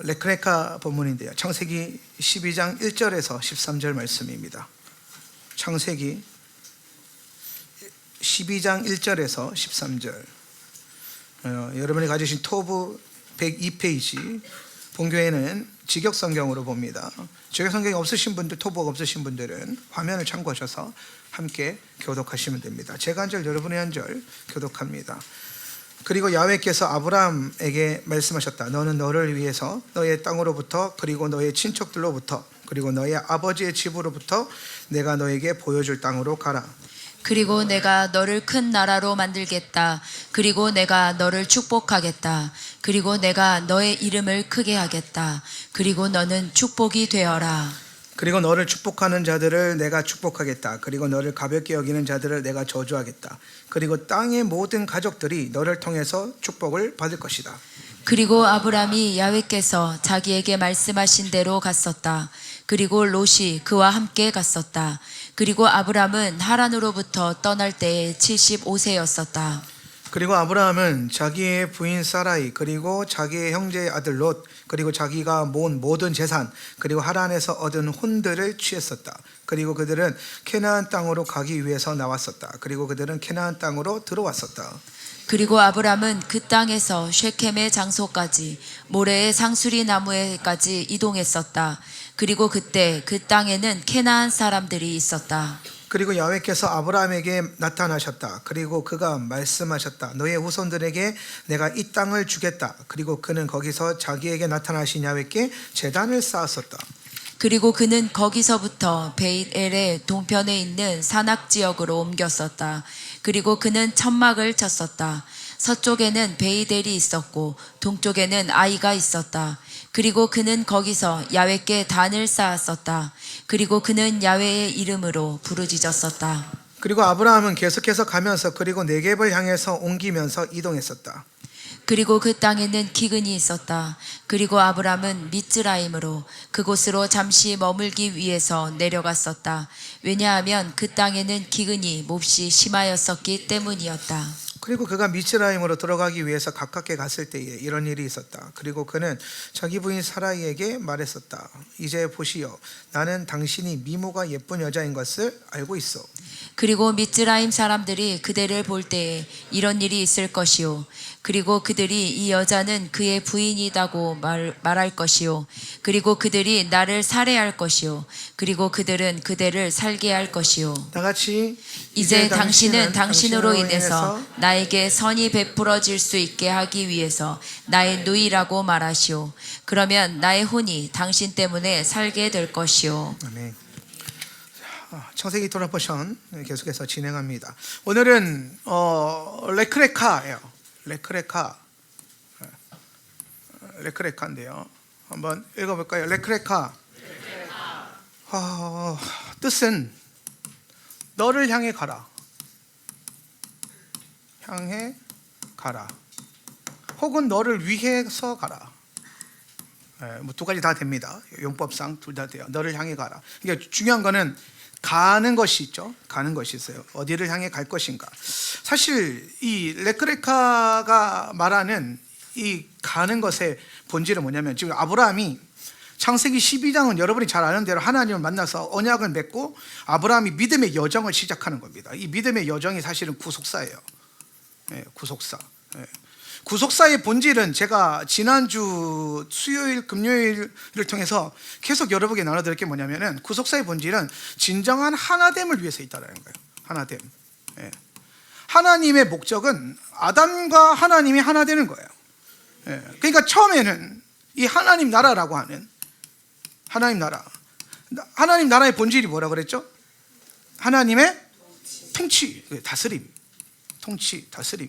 레크레카 본문인데요. 창세기 12장 1절에서 13절 말씀입니다. 창세기 12장 1절에서 13절. 여러분이 가지신 토브 102페이지, 본교회는 직역성경으로 봅니다. 직역성경이 없으신 분들, 토브가 없으신 분들은 화면을 참고하셔서 함께 교독하시면 됩니다. 제가 한 절, 여러분이 한 절 교독합니다. 그리고 야훼께서 아브라함에게 말씀하셨다. 너는 너를 위해서 너의 땅으로부터, 그리고 너의 친척들로부터, 그리고 너의 아버지의 집으로부터 내가 너에게 보여줄 땅으로 가라. 그리고 내가 너를 큰 나라로 만들겠다. 그리고 내가 너를 축복하겠다. 그리고 내가 너의 이름을 크게 하겠다. 그리고 너는 축복이 되어라. 그리고 너를 축복하는 자들을 내가 축복하겠다. 그리고 너를 가볍게 여기는 자들을 내가 저주하겠다. 그리고 땅의 모든 가족들이 너를 통해서 축복을 받을 것이다. 그리고 아브람이 야훼께서 자기에게 말씀하신 대로 갔었다. 그리고 롯이 그와 함께 갔었다. 그리고 아브람은 하란으로부터 떠날 때에 75세였었다. 그리고 아브라함은 자기의 부인 사라이, 그리고 자기의 형제의 아들 롯, 그리고 자기가 모은 모든 재산, 그리고 하란에서 얻은 혼들을 취했었다. 그리고 그들은 캐나안 땅으로 가기 위해서 나왔었다. 그리고 그들은 캐나안 땅으로 들어왔었다. 그리고 아브람은 그 땅에서 쉐켐의 장소까지, 모레의 상수리 나무에까지 이동했었다. 그리고 그때 그 땅에는 캐나안 사람들이 있었다. 그리고 야훼께서 아브라함에게 나타나셨다. 그리고 그가 말씀하셨다. 너의 후손들에게 내가 이 땅을 주겠다. 그리고 그는 거기서 자기에게 나타나신 야훼께 제단을 쌓았었다. 그리고 그는 거기서부터 베잇엘의 동편에 있는 산악 지역으로 옮겼었다. 그리고 그는 천막을 쳤었다. 서쪽에는 베이델이 있었고 동쪽에는 아이가 있었다. 그리고 그는 거기서 야훼께 단을 쌓았었다. 그리고 그는 야훼의 이름으로 부르짖었었다. 그리고 아브라함은 계속해서 가면서 그리고 네겝을 향해서 옮기면서 이동했었다. 그리고 그 땅에는 기근이 있었다. 그리고 아브람은 미ツ라임으로 그곳으로 잠시 머물기 위해서 내려갔었다. 왜냐하면 그 땅에는 기근이 몹시 심하였었기 때문이었다. 그리고 그가 미츠라임으로 들어가기 위해서 가깝게 갔을 때에 이런 일이 있었다. 그리고 그는 자기 부인 사라이에게 말했었다. 이제 보시오, 나는 당신이 미모가 예쁜 여자인 것을 알고 있어. 그리고 미ツ라임 사람들이 그대를 볼 때에 이런 일이 있을 것이요. 그리고 그들이 이 여자는 그의 부인이라고 말할 것이요. 그리고 그들이 나를 살해할 것이요. 그리고 그들은 그대를 살게 할 것이요. 다 같이 이제 당신은 당신으로 인해서 나에게 선이 베풀어질 수 있게 하기 위해서 나의 누이라고 말하시오. 그러면 나의 혼이 당신 때문에 살게 될 것이오. 아멘. 창세기 토라 포션 계속해서 진행합니다. 오늘은 레크레카예요. 레크레카인데요. 한번 읽어볼까요? 레크레카. 뜻은 너를 향해 가라. 향해 가라. 혹은 너를 위해서 가라. 뭐 두 가지 다 됩니다. 용법상 둘 다 돼요. 너를 향해 가라. 그러니까 중요한 거는 가는 것이 있죠. 가는 것이 있어요. 어디를 향해 갈 것인가. 사실 이 레크레카가 말하는 이 가는 것의 본질은 뭐냐면, 지금 아브라함이 창세기 12장은 여러분이 잘 아는 대로 하나님을 만나서 언약을 맺고 아브라함이 믿음의 여정을 시작하는 겁니다. 이 믿음의 여정이 사실은 구속사예요. 구속사. 구속사의 본질은 제가 지난주 수요일, 금요일을 통해서 계속 여러분에게 나눠드릴 게 뭐냐면은, 구속사의 본질은 진정한 하나됨을 위해서 있다는 거예요. 하나됨. 하나님의 목적은 아담과 하나님이 하나 되는 거예요. 그러니까 처음에는 이 하나님 나라라고 하는 하나님 나라. 하나님 나라의 본질이 뭐라 그랬죠? 하나님의 통치, 다스림. 통치, 다스림.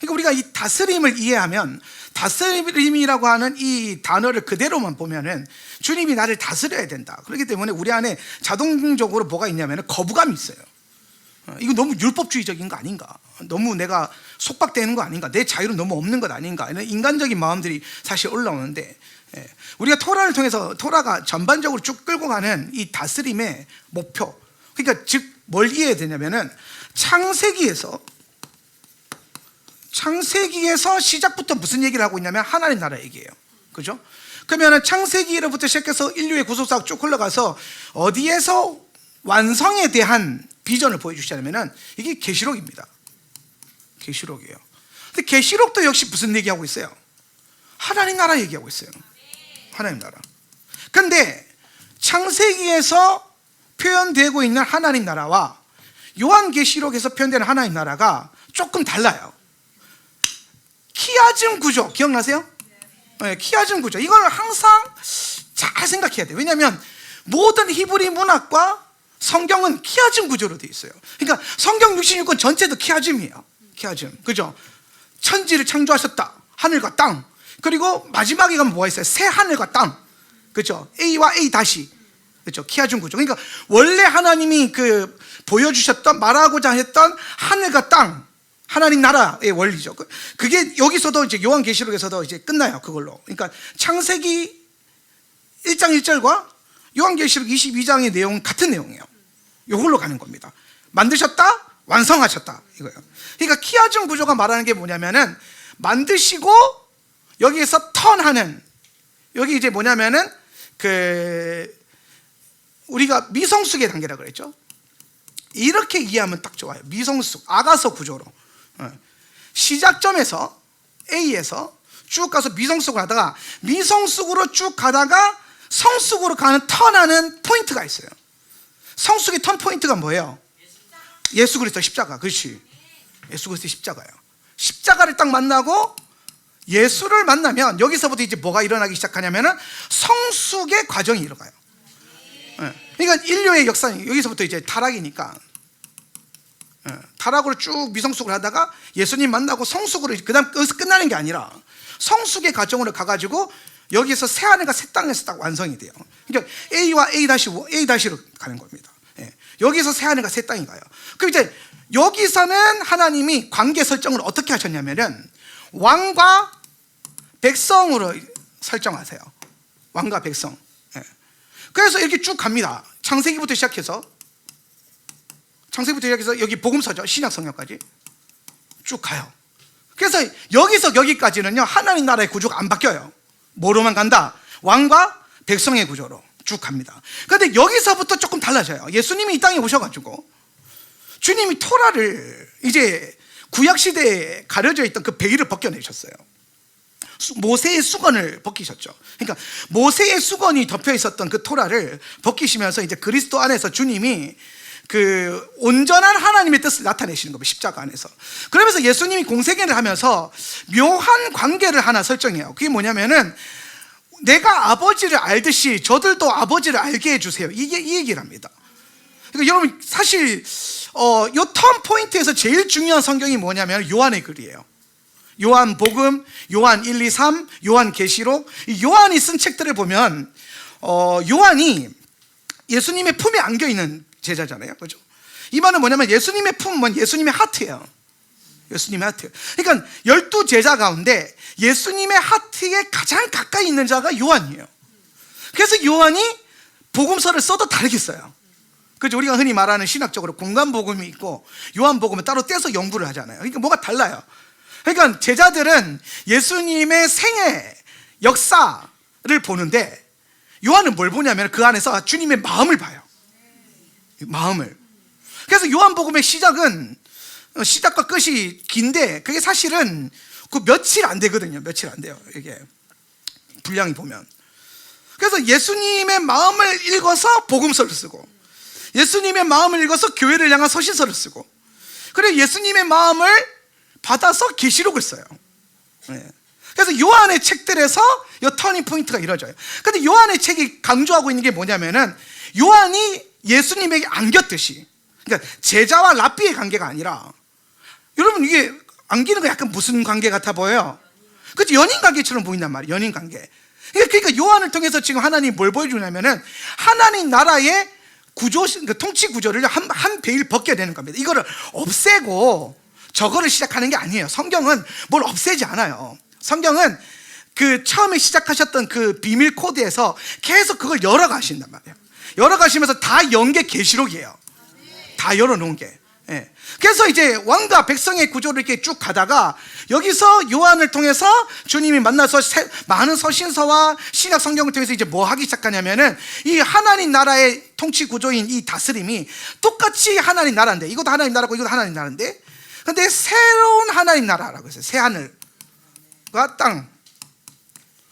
그러니까 우리가 이 다스림을 이해하면, 다스림이라고 하는 이 단어를 그대로만 보면은 주님이 나를 다스려야 된다. 그렇기 때문에 우리 안에 자동적으로 뭐가 있냐면 거부감이 있어요. 이거 너무 율법주의적인 거 아닌가? 너무 내가 속박되는 거 아닌가? 내 자유는 너무 없는 것 아닌가? 이런 인간적인 마음들이 사실 올라오는데, 우리가 토라를 통해서 토라가 전반적으로 쭉 끌고 가는 이 다스림의 목표, 그러니까 즉 뭘 이해해야 되냐면은 창세기에서 시작부터 무슨 얘기를 하고 있냐면 하나님 나라 얘기예요. 그죠? 그러면 창세기로부터 시작해서 인류의 구속사가 쭉 흘러가서 어디에서 완성에 대한 비전을 보여주시냐면은 이게 계시록입니다. 계시록이에요. 근데 계시록도 역시 무슨 얘기하고 있어요? 하나님 나라 얘기하고 있어요. 하나님 나라. 근데 창세기에서 표현되고 있는 하나님 나라와 요한계시록에서 표현되는 하나님 나라가 조금 달라요. 키아즘 구조 기억나세요? 네, 키아즘 구조. 이걸 항상 잘 생각해야 돼요. 왜냐하면 모든 히브리 문학과 성경은 키아즘 구조로 되어 있어요. 그러니까 성경 66권 전체도 키아즘이에요. 키아즘. 그죠? 천지를 창조하셨다. 하늘과 땅. 그리고 마지막에 가면 뭐가 있어요? 새 하늘과 땅. 그죠? A와 A 다시. 그죠? 키아즘 구조. 그러니까 원래 하나님이 보여주셨던, 말하고자 했던 하늘과 땅, 하나님 나라의 원리죠. 그게 여기서도 이제 요한계시록에서도 이제 끝나요. 그걸로. 그러니까 창세기 1장 1절과 요한계시록 22장의 내용은 같은 내용이에요. 이걸로 가는 겁니다. 만드셨다, 완성하셨다 이거예요. 그러니까 키아즘 구조가 말하는 게 뭐냐면은 만드시고 여기에서 턴하는, 여기 이제 뭐냐면은 우리가 미성숙의 단계라고 그랬죠. 이렇게 이해하면 딱 좋아요. 미성숙, 아가서 구조로. 시작점에서 A에서 쭉 가서 미성숙을 하다가 미성숙으로 쭉 가다가 성숙으로 가는 턴하는 포인트가 있어요. 성숙의 턴 포인트가 뭐예요? 예수 그리스도 십자가. 그렇지. 예수 그리스도 십자가예요. 십자가를 딱 만나고 예수를 만나면 여기서부터 이제 뭐가 일어나기 시작하냐면은 성숙의 과정이 일어나요. 그러니까 인류의 역사는 여기서부터 이제 타락이니까 타락으로 쭉 미성숙을 하다가 예수님 만나고 성숙으로, 그 다음 여기서 끝나는 게 아니라 성숙의 과정으로 가가지고 여기서 새 하늘과 새 땅에서 딱 완성이 돼요. 그러니까 A와 A-로 가는 겁니다. 여기서 새 하늘과 새 땅이 가요. 그럼 이제 여기서는 하나님이 관계 설정을 어떻게 하셨냐면은 왕과 백성으로 설정하세요. 왕과 백성. 그래서 이렇게 쭉 갑니다. 창세기부터 시작해서 여기 복음서죠. 신약 성경까지 쭉 가요. 그래서 여기서 여기까지는요, 하나님 나라의 구조가 안 바뀌어요. 뭐로만 간다? 왕과 백성의 구조로 쭉 갑니다. 그런데 여기서부터 조금 달라져요. 예수님이 이 땅에 오셔가지고 주님이 토라를 이제 구약시대에 가려져 있던 그 베일을 벗겨내셨어요. 모세의 수건을 벗기셨죠. 그러니까 모세의 수건이 덮여 있었던 그 토라를 벗기시면서 이제 그리스도 안에서 주님이 온전한 하나님의 뜻을 나타내시는 겁니다. 십자가 안에서. 그러면서 예수님이 공생애를 하면서 묘한 관계를 하나 설정해요. 그게 뭐냐면은 내가 아버지를 알듯이 저들도 아버지를 알게 해주세요. 이 얘기를 합니다. 그러니까 여러분 사실 요 턴 포인트에서 제일 중요한 성경이 뭐냐면 요한의 글이에요. 요한복음, 요한 1, 2, 3, 요한계시록. 요한이 쓴 책들을 보면 요한이 예수님의 품에 안겨있는 제자잖아요. 그죠? 이 말은 뭐냐면 예수님의 품은 예수님의 하트예요. 예수님의 하트. 그러니까 12제자 가운데 예수님의 하트에 가장 가까이 있는 자가 요한이에요. 그래서 요한이 복음서를 써도 다르게 써요. 그죠? 우리가 흔히 말하는 신학적으로 공간복음이 있고 요한복음은 따로 떼서 연구를 하잖아요. 그러니까 뭐가 달라요. 그러니까 제자들은 예수님의 생애, 역사를 보는데 요한은 뭘 보냐면 그 안에서 주님의 마음을 봐요. 마음을. 그래서 요한복음의 시작은 시작과 끝이 긴데 그게 사실은 며칠 안 되거든요. 며칠 안 돼요. 이게 분량이 보면. 그래서 예수님의 마음을 읽어서 복음서를 쓰고 예수님의 마음을 읽어서 교회를 향한 서신서를 쓰고 그리고 예수님의 마음을 받아서 계시록을 써요. 그래서 요한의 책들에서 이 터닝 포인트가 이루어져요. 근데 요한의 책이 강조하고 있는 게 뭐냐면은 요한이 예수님에게 안겼듯이, 그러니까 제자와 랍비의 관계가 아니라, 여러분 이게 안기는 거 약간 무슨 관계 같아 보여요? 그치? 연인 관계처럼 보인단 말이에요. 연인 관계. 그러니까 요한을 통해서 지금 하나님이 뭘 보여주냐면은 하나님 나라의 구조, 그러니까 통치 구조를 한 베일 벗겨야 되는 겁니다. 이거를 없애고 저거를 시작하는 게 아니에요. 성경은 뭘 없애지 않아요. 성경은 그 처음에 시작하셨던 그 비밀 코드에서 계속 그걸 열어가신단 말이에요. 열어가시면서 다 연 게 계시록이에요. 다 열어놓은 게. 예. 그래서 이제 왕과 백성의 구조를 이렇게 쭉 가다가 여기서 요한을 통해서 주님이 만나서 많은 서신서와 신약 성경을 통해서 이제 뭐 하기 시작하냐면은 이 하나님 나라의 통치 구조인 이 다스림이 똑같이 하나님 나라인데, 이것도 하나님 나라고 이것도 하나님 나라인데, 근데 새로운 하나님 나라라고 했어요. 새 하늘과 땅,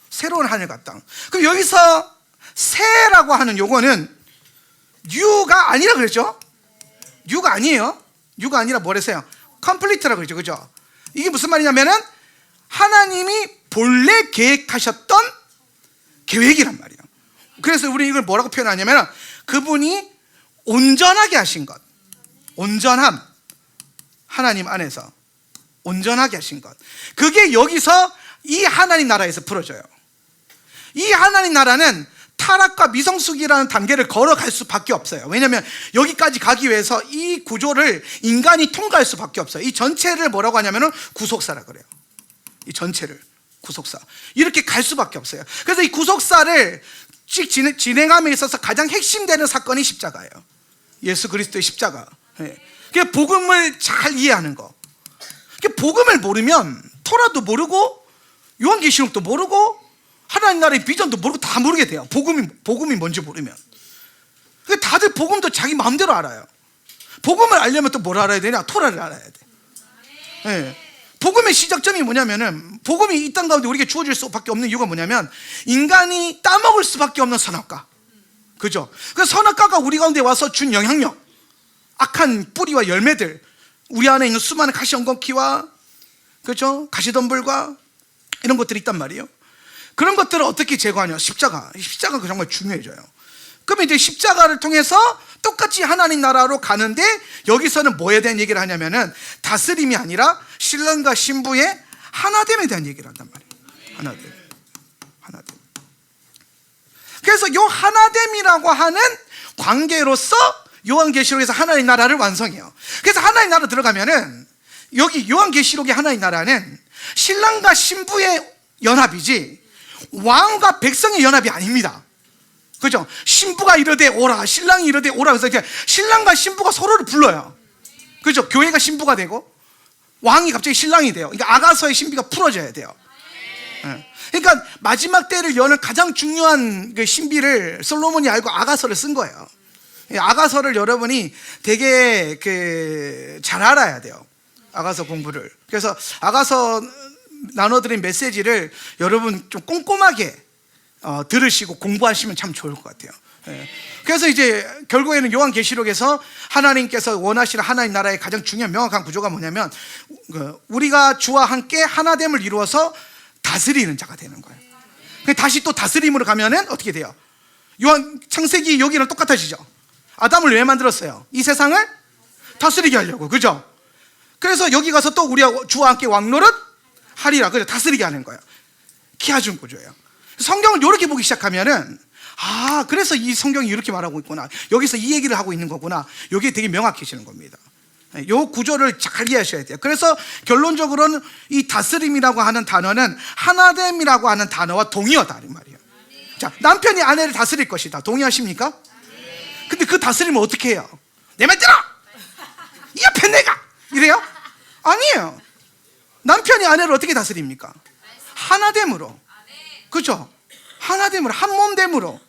새로운 하늘과 땅. 그럼 여기서 새라고 하는 요거는 뉴가 아니라 그랬죠? 뉴가 아니에요. 뉴가 아니라 뭐랬어요? 컴플리트라고 그랬죠. 그죠? 이게 무슨 말이냐면은 하나님이 본래 계획하셨던 계획이란 말이에요. 그래서 우리 이걸 뭐라고 표현하냐면 그분이 온전하게 하신 것, 온전함, 하나님 안에서 온전하게 하신 것, 그게 여기서 이 하나님 나라에서 풀어져요. 이 하나님 나라는 타락과 미성숙이라는 단계를 걸어갈 수밖에 없어요. 왜냐하면 여기까지 가기 위해서 이 구조를 인간이 통과할 수밖에 없어요. 이 전체를 뭐라고 하냐면 구속사라 그래요. 이 전체를 구속사, 이렇게 갈 수밖에 없어요. 그래서 이 구속사를 진행함에 있어서 가장 핵심되는 사건이 십자가예요. 예수 그리스도의 십자가. 그 복음을 잘 이해하는 거. 복음을 모르면 토라도 모르고 요한계시록도 모르고 하나님 나라의 비전도 모르고 다 모르게 돼요. 복음이 뭔지 모르면. 다들 복음도 자기 마음대로 알아요. 복음을 알려면 또 뭘 알아야 되냐? 토라를 알아야 돼. 네. 복음의 시작점이 뭐냐면은, 복음이 이 땅 가운데 우리에게 주어질 수밖에 없는 이유가 뭐냐면 인간이 따먹을 수밖에 없는 선악과. 그죠? 그 선악과가 우리 가운데 와서 준 영향력, 악한 뿌리와 열매들, 우리 안에 있는 수많은 가시연금키와, 그죠? 가시덤불과 이런 것들이 있단 말이에요. 그런 것들을 어떻게 제거하냐? 십자가가 정말 중요해져요. 그러면 이제 십자가를 통해서 똑같이 하나님 나라로 가는데, 여기서는 뭐에 대한 얘기를 하냐면은 다스림이 아니라 신랑과 신부의 하나됨에 대한 얘기를 한단 말이에요. 하나됨. 그래서 요 하나됨이라고 하는 관계로서 요한계시록에서 하나님 나라를 완성해요. 그래서 하나님 나라 들어가면은 여기 요한계시록의 하나님 나라는 신랑과 신부의 연합이지 왕과 백성의 연합이 아닙니다. 그죠? 신부가 이르되 오라, 신랑이 이르되 오라. 그래서 이제 신랑과 신부가 서로를 불러요. 그죠? 교회가 신부가 되고 왕이 갑자기 신랑이 돼요. 그러니까 아가서의 신비가 풀어져야 돼요. 그러니까 마지막 때를 여는 가장 중요한 그 신비를 솔로몬이 알고 아가서를 쓴 거예요. 아가서를 여러분이 되게 잘 알아야 돼요. 아가서 공부를. 그래서 아가서 나눠드린 메시지를 여러분 좀 꼼꼼하게 들으시고 공부하시면 참 좋을 것 같아요. 그래서 이제 결국에는 요한계시록에서 하나님께서 원하시는 하나님 나라의 가장 중요한 명확한 구조가 뭐냐면 우리가 주와 함께 하나됨을 이루어서 다스리는 자가 되는 거예요. 다시 또 다스림으로 가면은 어떻게 돼요? 요한 창세기 여기는 똑같아지죠. 아담을 왜 만들었어요? 이 세상을 다스리게 하려고. 그죠? 그래서 여기 가서 또 우리가 주와 함께 왕노릇 하리라. 그죠? 다스리게 하는 거예요. 키워준 구조예요. 성경을 이렇게 보기 시작하면은 그래서 이 성경이 이렇게 말하고 있구나, 여기서 이 얘기를 하고 있는 거구나, 이게 되게 명확해지는 겁니다. 이 구조를 잘 이해하셔야 돼요. 그래서 결론적으로는 이 다스림이라고 하는 단어는 하나됨이라고 하는 단어와 동의어다 이 말이에요. 자, 남편이 아내를 다스릴 것이다. 동의하십니까? 근데 그 다스림을 어떻게 해요? 내 말 들어! 이 옆에 내가! 이래요? 아니에요. 남편이 아내를 어떻게 다스립니까? 하나됨으로. 그죠? 하나됨으로, 한몸됨으로.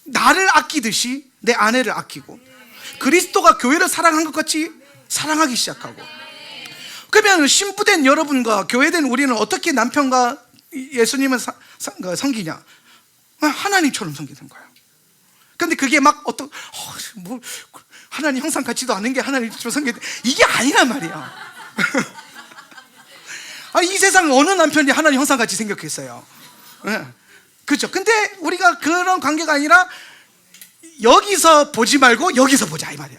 나를 아끼듯이 내 아내를 아끼고, 그리스도가 교회를 사랑한 것 같이 사랑하기 시작하고. 그러면 신부된 여러분과 교회된 우리는 어떻게 남편과 예수님을 섬기냐? 하나님처럼 섬기는 거예요. 근데 그게 막 하나님 형상 같지도 않은 게 하나님처럼 섬기는, 이게 아니란 말이야. 이 세상 어느 남편이 하나님 형상 같이 생겼겠어요? 그죠? 근데 우리가 그런 관계가 아니라 여기서 보지 말고 여기서 보자 이 말이야.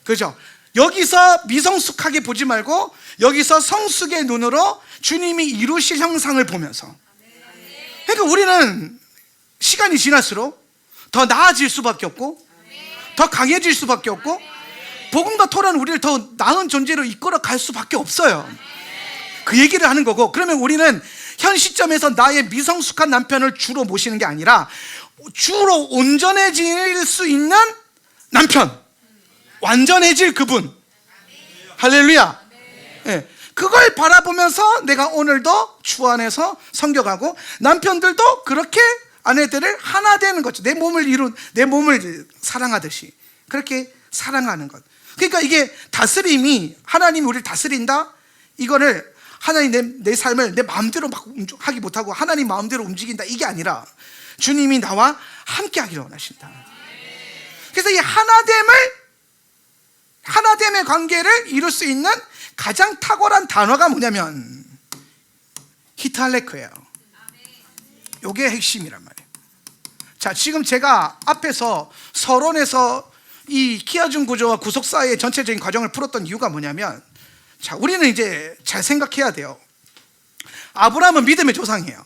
그죠? 여기서 미성숙하게 보지 말고 여기서 성숙의 눈으로 주님이 이루실 형상을 보면서. 그러니까 우리는 시간이 지날수록 더 나아질 수밖에 없고 더 강해질 수밖에 없고 복음과 토라는 우리를 더 나은 존재로 이끌어 갈 수밖에 없어요. 그 얘기를 하는 거고, 그러면 우리는 현 시점에서 나의 미성숙한 남편을 주로 모시는 게 아니라 주로 온전해질 수 있는 남편, 완전해질 그분, 할렐루야. 예. 그걸 바라보면서 내가 오늘도 주 안에서 성격하고 남편들도 그렇게 아내들을 하나 되는 거죠. 내 몸을 사랑하듯이 그렇게 사랑하는 것. 그러니까 이게 다스림이, 하나님이 우리를 다스린다, 이거를 하나님 내 삶을 내 마음대로 막 하기 못하고 하나님 마음대로 움직인다, 이게 아니라 주님이 나와 함께 하기를 원하신다. 그래서 이 하나됨의 관계를 이룰 수 있는 가장 탁월한 단어가 뭐냐면 히탈레크예요. 이게 핵심이란 말이에요. 자, 지금 제가 앞에서 서론에서 이 키아준 구조와 구속사의 전체적인 과정을 풀었던 이유가 뭐냐면, 자, 우리는 이제 잘 생각해야 돼요. 아브라함은 믿음의 조상이에요.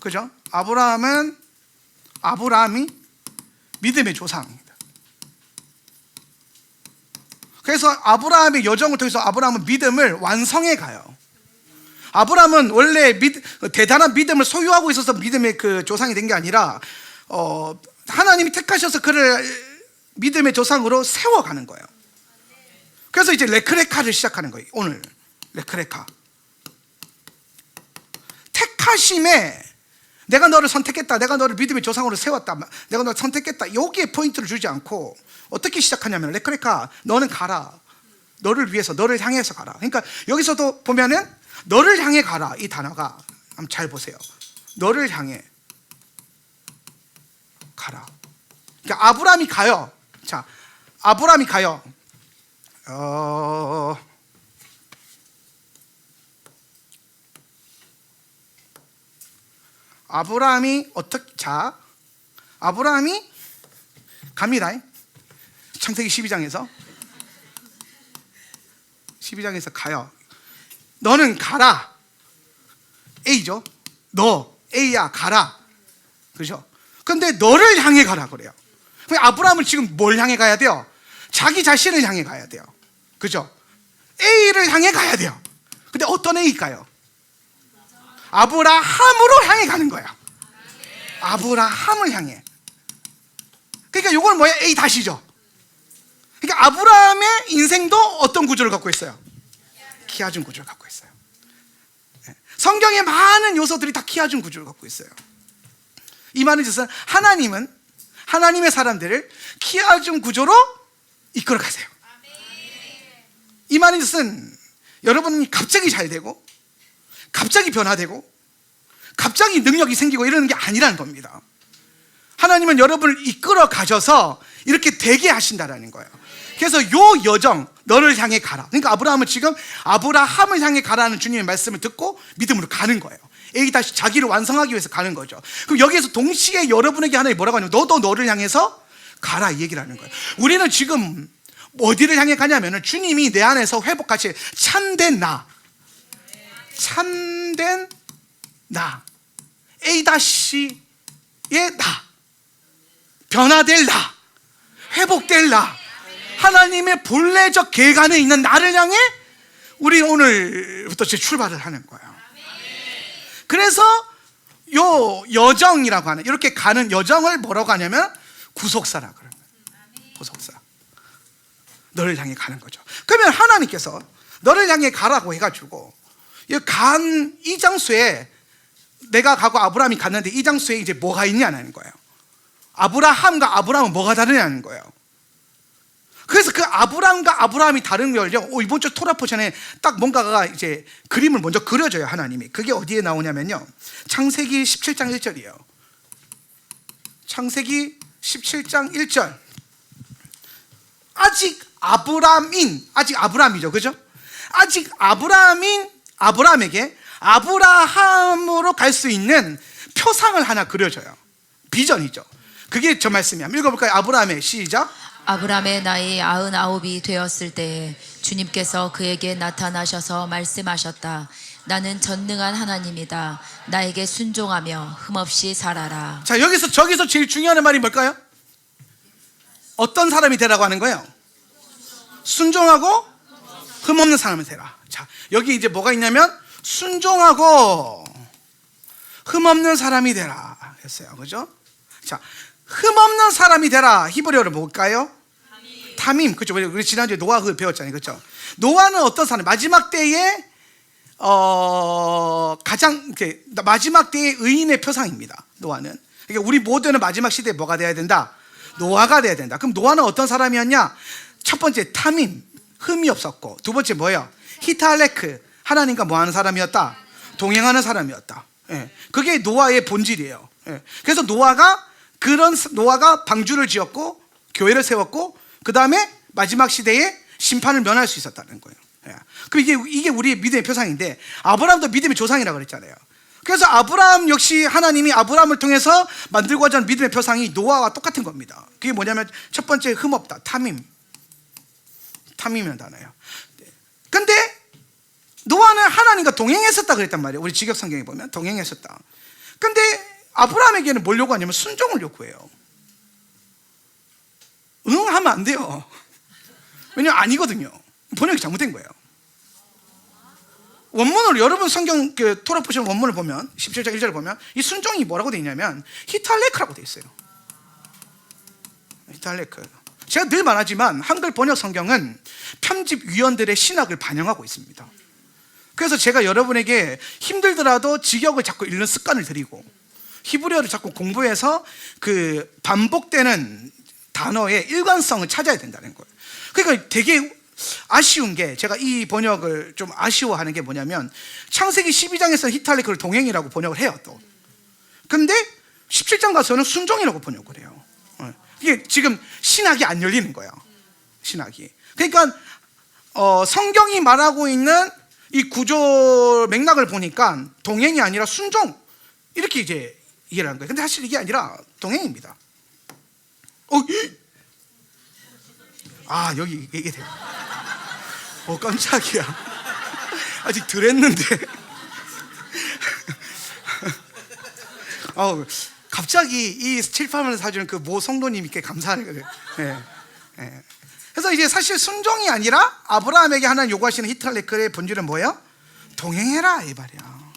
그죠? 아브라함이 믿음의 조상입니다. 그래서 아브라함의 여정을 통해서 아브라함은 믿음을 완성해 가요. 아브라함은 원래 대단한 믿음을 소유하고 있어서 믿음의 그 조상이 된 게 아니라 하나님이 택하셔서 그를 믿음의 조상으로 세워가는 거예요. 그래서 이제 레크레카를 시작하는 거예요. 오늘 레크레카, 택하심에 내가 너를 선택했다, 내가 너를 믿음의 조상으로 세웠다, 내가 너를 선택했다, 여기에 포인트를 주지 않고 어떻게 시작하냐면 레크레카, 너는 가라, 너를 위해서, 너를 향해서 가라. 그러니까 여기서도 보면은 너를 향해 가라, 이 단어가 한번 잘 보세요. 너를 향해 가라. 그러니까 아브라함이 가요. 자, 아브라함이 가요. 아브라함이 아브라함이 갑니다. 창세기 12장에서 가요. 너는 가라. A죠. 너 A야, 가라. 그죠? 근데 너를 향해 가라 그래요. 아브라함은 지금 뭘 향해 가야 돼요? 자기 자신을 향해 가야 돼요. 그죠? A를 향해 가야 돼요. 근데 어떤 A일까요? 아브라함으로 향해 가는 거야. 아브라함을 향해. 그러니까 이걸 뭐야? A 다시죠. 그러니까 아브라함의 인생도 어떤 구조를 갖고 있어요? 키아준 구조를 갖고 있어요. 성경의 많은 요소들이 다 키아준 구조를 갖고 있어요. 이 말은 뜻은 하나님은 하나님의 사람들을 키아준 구조로 이끌어 가세요. 이 말인 뜻은 여러분이 갑자기 잘 되고 갑자기 변화되고 갑자기 능력이 생기고 이러는 게 아니라는 겁니다. 하나님은 여러분을 이끌어 가셔서 이렇게 되게 하신다라는 거예요. 그래서 요 여정, 너를 향해 가라. 그러니까 아브라함은 지금 아브라함을 향해 가라는 주님의 말씀을 듣고 믿음으로 가는 거예요. A 다시 자기를 완성하기 위해서 가는 거죠. 그럼 여기에서 동시에 여러분에게 하나님이 뭐라고 하냐면 너도 너를 향해서 가라, 이 얘기를 하는 거예요. 우리는 지금 어디를 향해 가냐면 주님이 내 안에서 회복하실 참된 나, 참된 나, A 다시의 나, 변화될 나, 회복될 나, 하나님의 본래적 계간에 있는 나를 향해 우리 오늘부터 출발을 하는 거예요. 그래서 요 여정이라고 하는, 이렇게 가는 여정을 뭐라고 하냐면 구속사라고 그래요. 구속사. 너를 향해 가는 거죠. 그러면 하나님께서 너를 향해 가라고 해가지고 이 장소에 내가 가고 아브라함이 갔는데 이 장소에 이제 뭐가 있냐는 거예요. 아브라함과 아브라함은 뭐가 다르냐는 거예요. 그래서 그 아브라함이 다른 걸요, 이번 주 토라 포션에 딱 뭔가가 이제 그림을 먼저 그려줘요, 하나님이. 그게 어디에 나오냐면요, 창세기 17장 1절이에요. 창세기 17장 1절. 아직 아브라함이죠, 그죠? 아직 아브라함에게 아브라함으로 갈 수 있는 표상을 하나 그려줘요. 비전이죠. 그게 저 말씀이야. 읽어볼까요? 아브라함의, 시작. 아브라함의 나이 99이 되었을 때에 주님께서 그에게 나타나셔서 말씀하셨다. 나는 전능한 하나님이다. 나에게 순종하며 흠없이 살아라. 자, 저기서 제일 중요한 말이 뭘까요? 어떤 사람이 되라고 하는 거예요? 순종하고 흠없는 사람이 되라. 자, 여기 이제 뭐가 있냐면 순종하고 흠없는 사람이 되라 했어요. 그죠? 자, 흠없는 사람이 되라. 히브리어로 뭘까요? 탐임, 그죠? 우리 지난주에 노아 그걸 배웠잖아요, 그죠? 노아는 어떤 사람? 마지막 때에 가장 마지막 때의 의인의 표상입니다. 노아는. 그러니까 우리 모두는 마지막 시대에 뭐가 돼야 된다? 노아가 돼야 된다. 그럼 노아는 어떤 사람이었냐? 첫 번째 탐임, 흠이 없었고, 두 번째 뭐예요? 히탈레크, 하나님과 뭐 하는 사람이었다? 동행하는 사람이었다. 예. 그게 노아의 본질이에요. 예. 그래서 노아가 방주를 지었고 교회를 세웠고 그 다음에 마지막 시대에 심판을 면할 수 있었다는 거예요. 예. 그럼 이게 우리의 믿음의 표상인데, 아브라함도 믿음의 조상이라고 그랬잖아요. 그래서 아브라함 역시 하나님이 아브라함을 통해서 만들고자 하는 믿음의 표상이 노아와 똑같은 겁니다. 그게 뭐냐면 첫 번째 흠없다, 탐임이라는 단어예요. 근데 노아는 하나님과 동행했었다 그랬단 말이에요. 우리 직역 성경에 보면 동행했었다. 근데 아브라함에게는 뭘 요구하냐면 순종을 요구해요. 응 하면 안 돼요. 왜냐면 아니거든요. 번역이 잘못된 거예요. 원문으로 여러분 성경 토라 보시는 원문을 보면 17장 1절을 보면 이 순종이 뭐라고 되어 있냐면 히탈레크라고 되어 있어요. 히탈레크. 제가 늘 말하지만 한글 번역 성경은 편집위원들의 신학을 반영하고 있습니다. 그래서 제가 여러분에게 힘들더라도 직역을 자꾸 읽는 습관을 들이고 히브리어를 자꾸 공부해서 그 반복되는 단어의 일관성을 찾아야 된다는 거예요. 그러니까 되게 아쉬운 게, 제가 이 번역을 좀 아쉬워하는 게 뭐냐면 창세기 12장에서 히탈레크를 동행이라고 번역을 해요 또. 근데 17장 가서는 순종이라고 번역을 해요. 이게 지금 신학이 안 열리는 거예요. 신학이. 그러니까 성경이 말하고 있는 이 구조 맥락을 보니까 동행이 아니라 순종, 이렇게 이제 이해를 하는 거예요. 근데 사실 이게 아니라 동행입니다. 여기 이게 돼요. 깜짝이야. 아직 덜 했는데. 갑자기 이 칠판을 사주는 그 모 성도님께 감사하는 거예요. 네. 그래서 이제 사실 순종이 아니라 아브라함에게 하나님 요구하시는 히탈레크의 본질은 뭐예요? 동행해라 이 말이야.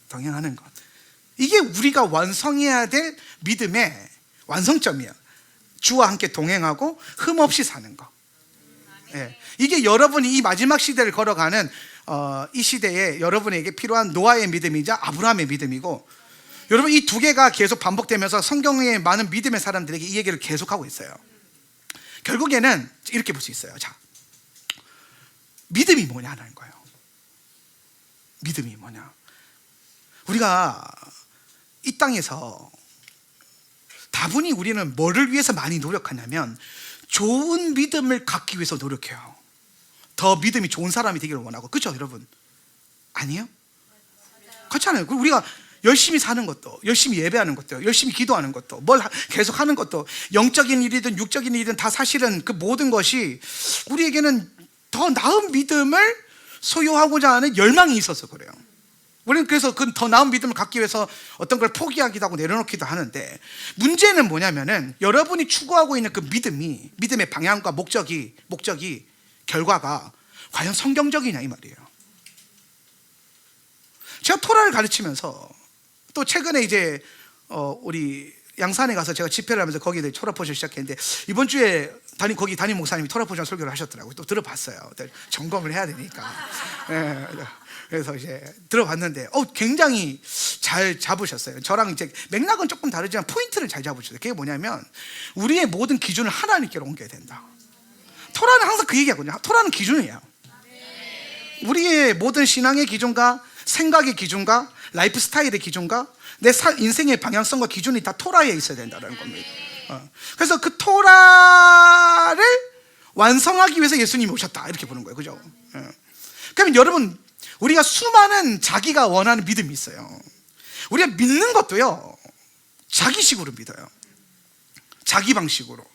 동행하는 것. 이게 우리가 완성해야 될 믿음의 완성점이에요. 주와 함께 동행하고 흠 없이 사는 것. 예. 이게 여러분이 이 마지막 시대를 걸어가는 이 시대에 여러분에게 필요한 노아의 믿음이자 아브라함의 믿음이고, 여러분 이 두 개가 계속 반복되면서 성경의 많은 믿음의 사람들에게 이 얘기를 계속하고 있어요. 결국에는 이렇게 볼 수 있어요. 자, 믿음이 뭐냐는 거예요. 믿음이 뭐냐? 우리가 이 땅에서 다분히 우리는 뭐를 위해서 많이 노력하냐면 좋은 믿음을 갖기 위해서 노력해요. 더 믿음이 좋은 사람이 되기를 원하고. 그렇죠 여러분? 아니에요? 그렇잖아요. 우리가 열심히 사는 것도, 열심히 예배하는 것도, 열심히 기도하는 것도, 뭘 계속 하는 것도, 영적인 일이든 육적인 일이든 다 사실은 그 모든 것이 우리에게는 더 나은 믿음을 소유하고자 하는 열망이 있어서 그래요. 우리는 그래서 그 더 나은 믿음을 갖기 위해서 어떤 걸 포기하기도 하고 내려놓기도 하는데, 문제는 뭐냐면은 여러분이 추구하고 있는 그 믿음의 방향과 목적이 결과가 과연 성경적이냐 이 말이에요. 제가 토라를 가르치면서 또 최근에 이제 우리 양산에 가서 제가 집회를 하면서 거기에 토라 포션을 시작했는데, 이번 주에 거기 담임 목사님이 토라 포션 설교를 하셨더라고요. 또 들어봤어요. 점검을 해야 되니까. 네. 그래서 이제 들어봤는데 굉장히 잘 잡으셨어요. 저랑 이제 맥락은 조금 다르지만 포인트를 잘 잡으셨어요. 그게 뭐냐면 우리의 모든 기준을 하나님께로 옮겨야 된다. 토라는 항상 그 얘기하거든요. 토라는 기준이에요. 우리의 모든 신앙의 기준과 생각의 기준과 라이프 스타일의 기준과 내 인생의 방향성과 기준이 다 토라에 있어야 된다는 겁니다. 그래서 그 토라를 완성하기 위해서 예수님이 오셨다 이렇게 보는 거예요. 그죠? 그러면 여러분, 우리가 수많은 자기가 원하는 믿음이 있어요. 우리가 믿는 것도요, 자기식으로 믿어요. 자기 방식으로.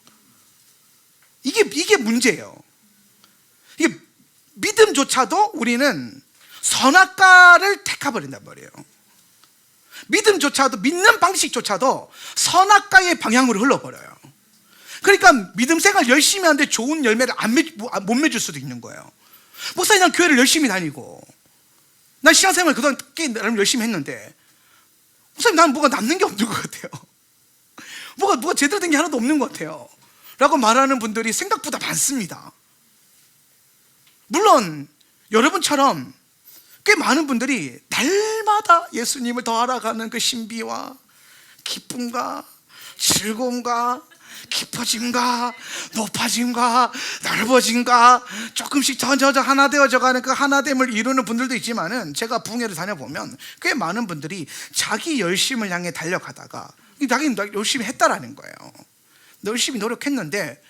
이게 문제예요. 이게 믿음조차도 우리는 선악과를 택해버린단 말이에요. 믿음조차도, 믿는 방식조차도 선악과의 방향으로 흘러버려요. 그러니까 믿음 생활 열심히 하는데 좋은 열매를 못 맺을 수도 있는 거예요. 목사님, 난 교회를 열심히 다니고 난 신앙생활 그동안 꽤 나름 열심히 했는데 목사님, 난 뭐가 남는 게 없는 것 같아요. 뭐가 제대로 된 게 하나도 없는 것 같아요 라고 말하는 분들이 생각보다 많습니다. 물론 여러분처럼 꽤 많은 분들이 날마다 예수님을 더 알아가는 그 신비와 기쁨과 즐거움과 깊어짐과 높아짐과 넓어짐과 조금씩 저 하나 되어져가는 그 하나됨을 이루는 분들도 있지만은, 제가 부흥회를 다녀보면 꽤 많은 분들이 자기 열심을 향해 달려가다가 자기는 열심히 했다라는 거예요. 열심히 노력했는데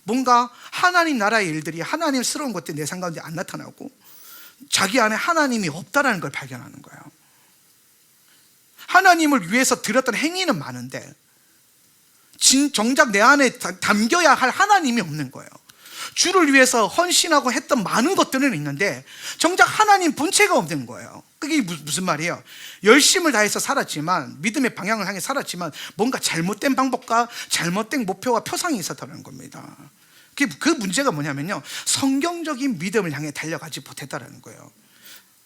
뭔가 하나님 나라의 일들이, 하나님스러운 것들이 내 삶 가운데 안 나타나고 자기 안에 하나님이 없다라는 걸 발견하는 거예요. 하나님을 위해서 드렸던 행위는 많은데 정작 내 안에 담겨야 할 하나님이 없는 거예요. 주를 위해서 헌신하고 했던 많은 것들은 있는데 정작 하나님 본체가 없는 거예요. 그게 무슨 말이에요? 열심을 다해서 살았지만, 믿음의 방향을 향해 살았지만 뭔가 잘못된 방법과 잘못된 목표와 표상이 있었다는 겁니다. 그 문제가 뭐냐면요, 성경적인 믿음을 향해 달려가지 못했다는 거예요.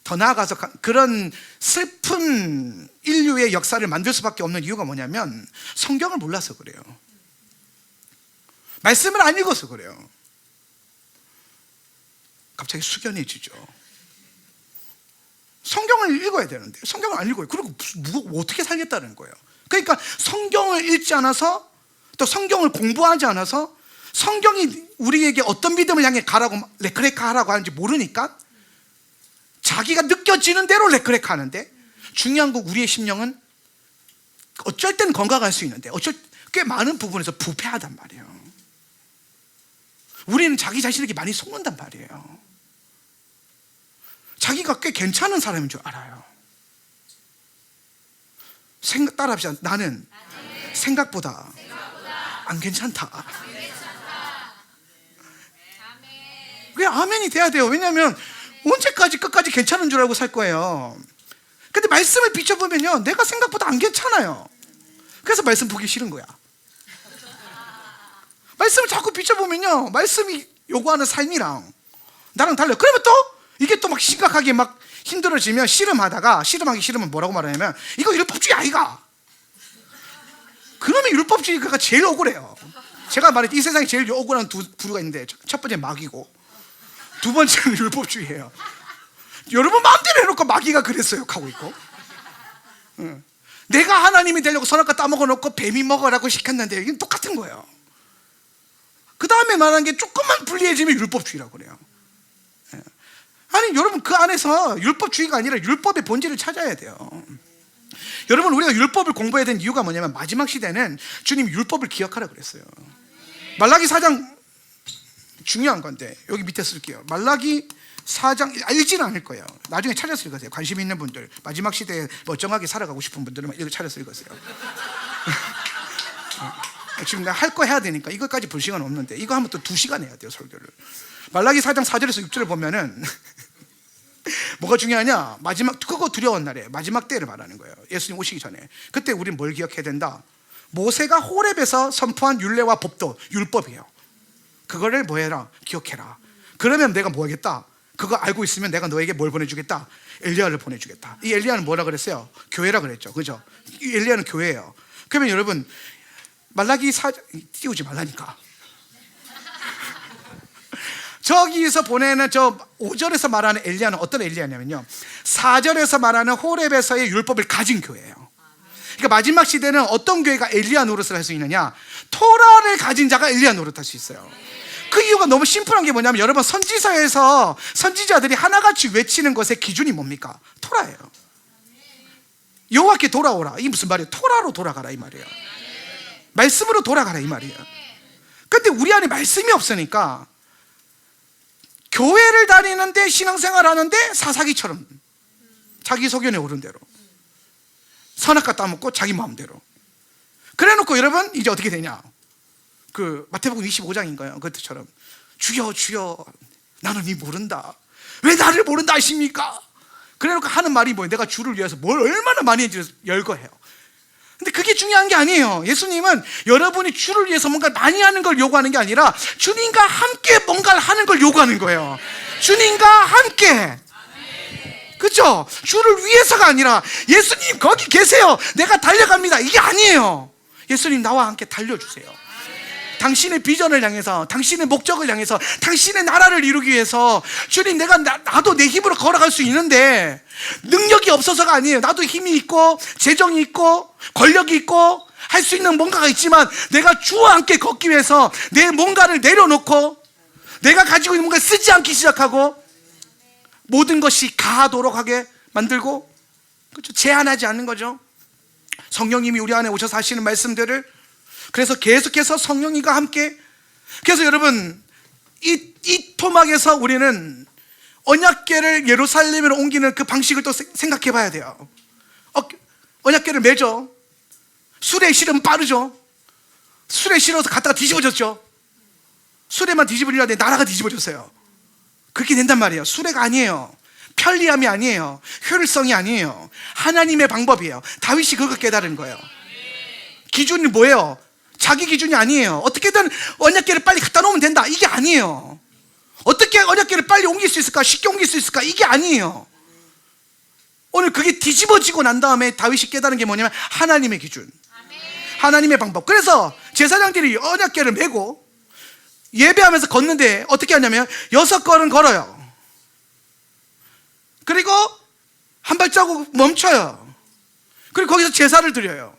더 나아가서 그런 슬픈 인류의 역사를 만들 수밖에 없는 이유가 뭐냐면 성경을 몰라서 그래요. 말씀을 안 읽어서 그래요. 갑자기 숙연해지죠. 성경을 읽어야 되는데 성경을 안 읽어요. 그리고 어떻게 살겠다는 거예요. 그러니까 성경을 읽지 않아서, 또 성경을 공부하지 않아서, 성경이 우리에게 어떤 믿음을 향해 가라고 레크레카 하라고 하는지 모르니까 자기가 느껴지는 대로 레크레카 하는데, 중요한 건 우리의 심령은 어쩔 때는 건강할 수 있는데 꽤 많은 부분에서 부패하단 말이에요. 우리는 자기 자신에게 많이 속는단 말이에요. 자기가 꽤 괜찮은 사람인 줄 알아요. 따라합시다. 나는 생각보다 안 괜찮다. 왜 아멘이 돼야 돼요? 왜냐하면 언제까지 끝까지 괜찮은 줄 알고 살 거예요. 근데 말씀을 비춰보면요, 내가 생각보다 안 괜찮아요. 그래서 말씀 보기 싫은 거야. 말씀을 자꾸 비춰보면요, 말씀이 요구하는 삶이랑 나랑 달라요. 그러면 또 이게 또 막 심각하게 막 힘들어지면 씨름하기 싫으면 뭐라고 말하냐면, 이거 율법주의 아이가. 그러면 율법주의가 제일 억울해요. 제가 말했지, 이 세상에 제일 억울한 두 부류가 있는데, 첫 번째 마귀고 두 번째는 율법주의예요. 여러분 마음대로 해놓고 마귀가 그랬어요 하고 있고, 내가 하나님이 되려고 선악과 따먹어 놓고 뱀이 먹으라고 시켰는데 이건 똑같은 거예요. 그 다음에 말하는 게 조금만 불리해지면 율법주의라고 그래요. 아니 여러분, 그 안에서 율법주의가 아니라 율법의 본질을 찾아야 돼요. 여러분, 우리가 율법을 공부해야 되는 이유가 뭐냐면, 마지막 시대는 주님 율법을 기억하라 그랬어요. 말라기 4장 중요한 건데 여기 밑에 쓸게요. 말라기 4장 읽지는 않을 거예요. 나중에 찾아서 읽으세요. 관심 있는 분들, 마지막 시대에 멀쩡하게 살아가고 싶은 분들은 이거 찾아서 읽으세요. 지금 내가 할 거 해야 되니까 이것까지 볼 시간 없는데, 이거 하면 또 2시간 해야 돼요, 설교를. 말라기 4장 4절에서 6절을 보면은 뭐가 중요하냐? 마지막, 그거 두려운 날에 마지막 때를 말하는 거예요. 예수님 오시기 전에. 그때 우리는 뭘 기억해야 된다? 모세가 호렙에서 선포한 율례와 법도 율법이에요. 그거를 뭐 해라? 기억해라. 그러면 내가 뭐 하겠다? 그거 알고 있으면 내가 너에게 뭘 보내주겠다? 엘리야를 보내주겠다. 이 엘리야는 뭐라 그랬어요? 교회라 그랬죠, 그죠? 이 엘리야는 교회예요. 그러면 여러분, 말라기 4장 띄우지 말라니까. 저기서 보내는 저 5절에서 말하는 엘리야는 어떤 엘리야냐면요, 4절에서 말하는 호렙에서의 율법을 가진 교회예요. 그러니까 마지막 시대는 어떤 교회가 엘리야 노릇을 할 수 있느냐? 토라를 가진 자가 엘리야 노릇할 수 있어요. 그 이유가 너무 심플한 게 뭐냐면, 여러분, 선지서에서 선지자들이 하나같이 외치는 것의 기준이 뭡니까? 토라예요. 여호와께 돌아오라, 이게 무슨 말이에요? 토라로 돌아가라 이 말이에요. 말씀으로 돌아가라 이 말이에요. 근데 우리 안에 말씀이 없으니까 교회를 다니는데, 신앙생활 하는데 사사기처럼 자기 소견에 오른 대로 선악과 따먹고 자기 마음대로 그래놓고, 여러분 이제 어떻게 되냐? 그 마태복음 25장인가요? 그것처럼 주여 주여 나는 이 모른다, 왜 나를 모른다 하십니까? 그래놓고 하는 말이 뭐예요? 내가 주를 위해서 뭘 얼마나 많이 했는지 열거해요. 근데 그게 중요한 게 아니에요. 예수님은 여러분이 주를 위해서 뭔가 많이 하는 걸 요구하는 게 아니라 주님과 함께 뭔가를 하는 걸 요구하는 거예요. 주님과 함께. 그렇죠? 주를 위해서가 아니라 예수님 거기 계세요, 내가 달려갑니다, 이게 아니에요. 예수님 나와 함께 달려주세요. 당신의 비전을 향해서, 당신의 목적을 향해서, 당신의 나라를 이루기 위해서 주님, 나도 내 힘으로 걸어갈 수 있는데 능력이 없어서가 아니에요. 나도 힘이 있고 재정이 있고 권력이 있고 할 수 있는 뭔가가 있지만 내가 주와 함께 걷기 위해서 내 뭔가를 내려놓고 내가 가지고 있는 뭔가를 쓰지 않기 시작하고 모든 것이 가하도록 하게 만들고, 그렇죠? 제한하지 않는 거죠. 성령님이 우리 안에 오셔서 하시는 말씀들을, 그래서 계속해서 성령님과 함께, 그래서 여러분 이 토막에서 우리는 언약궤를 예루살렘으로 옮기는 그 방식을 또 생각해 봐야 돼요. 언약궤를 매죠. 수레에 실으면 빠르죠. 수레에 실어서 갔다가 뒤집어졌죠. 수레만 뒤집어지는데 나라가 뒤집어졌어요. 그렇게 된단 말이에요. 수레가 아니에요. 편리함이 아니에요. 효율성이 아니에요. 하나님의 방법이에요. 다윗이 그걸 깨달은 거예요. 기준이 뭐예요? 자기 기준이 아니에요. 어떻게든 언약궤를 빨리 갖다 놓으면 된다, 이게 아니에요. 어떻게 언약궤를 빨리 옮길 수 있을까, 쉽게 옮길 수 있을까, 이게 아니에요. 오늘 그게 뒤집어지고 난 다음에 다윗이 깨달은 게 뭐냐면 하나님의 기준, 하나님의 방법. 그래서 제사장들이 언약궤를 메고 예배하면서 걷는데 어떻게 하냐면 6걸음 걸어요. 그리고 한 발자국 멈춰요. 그리고 거기서 제사를 드려요.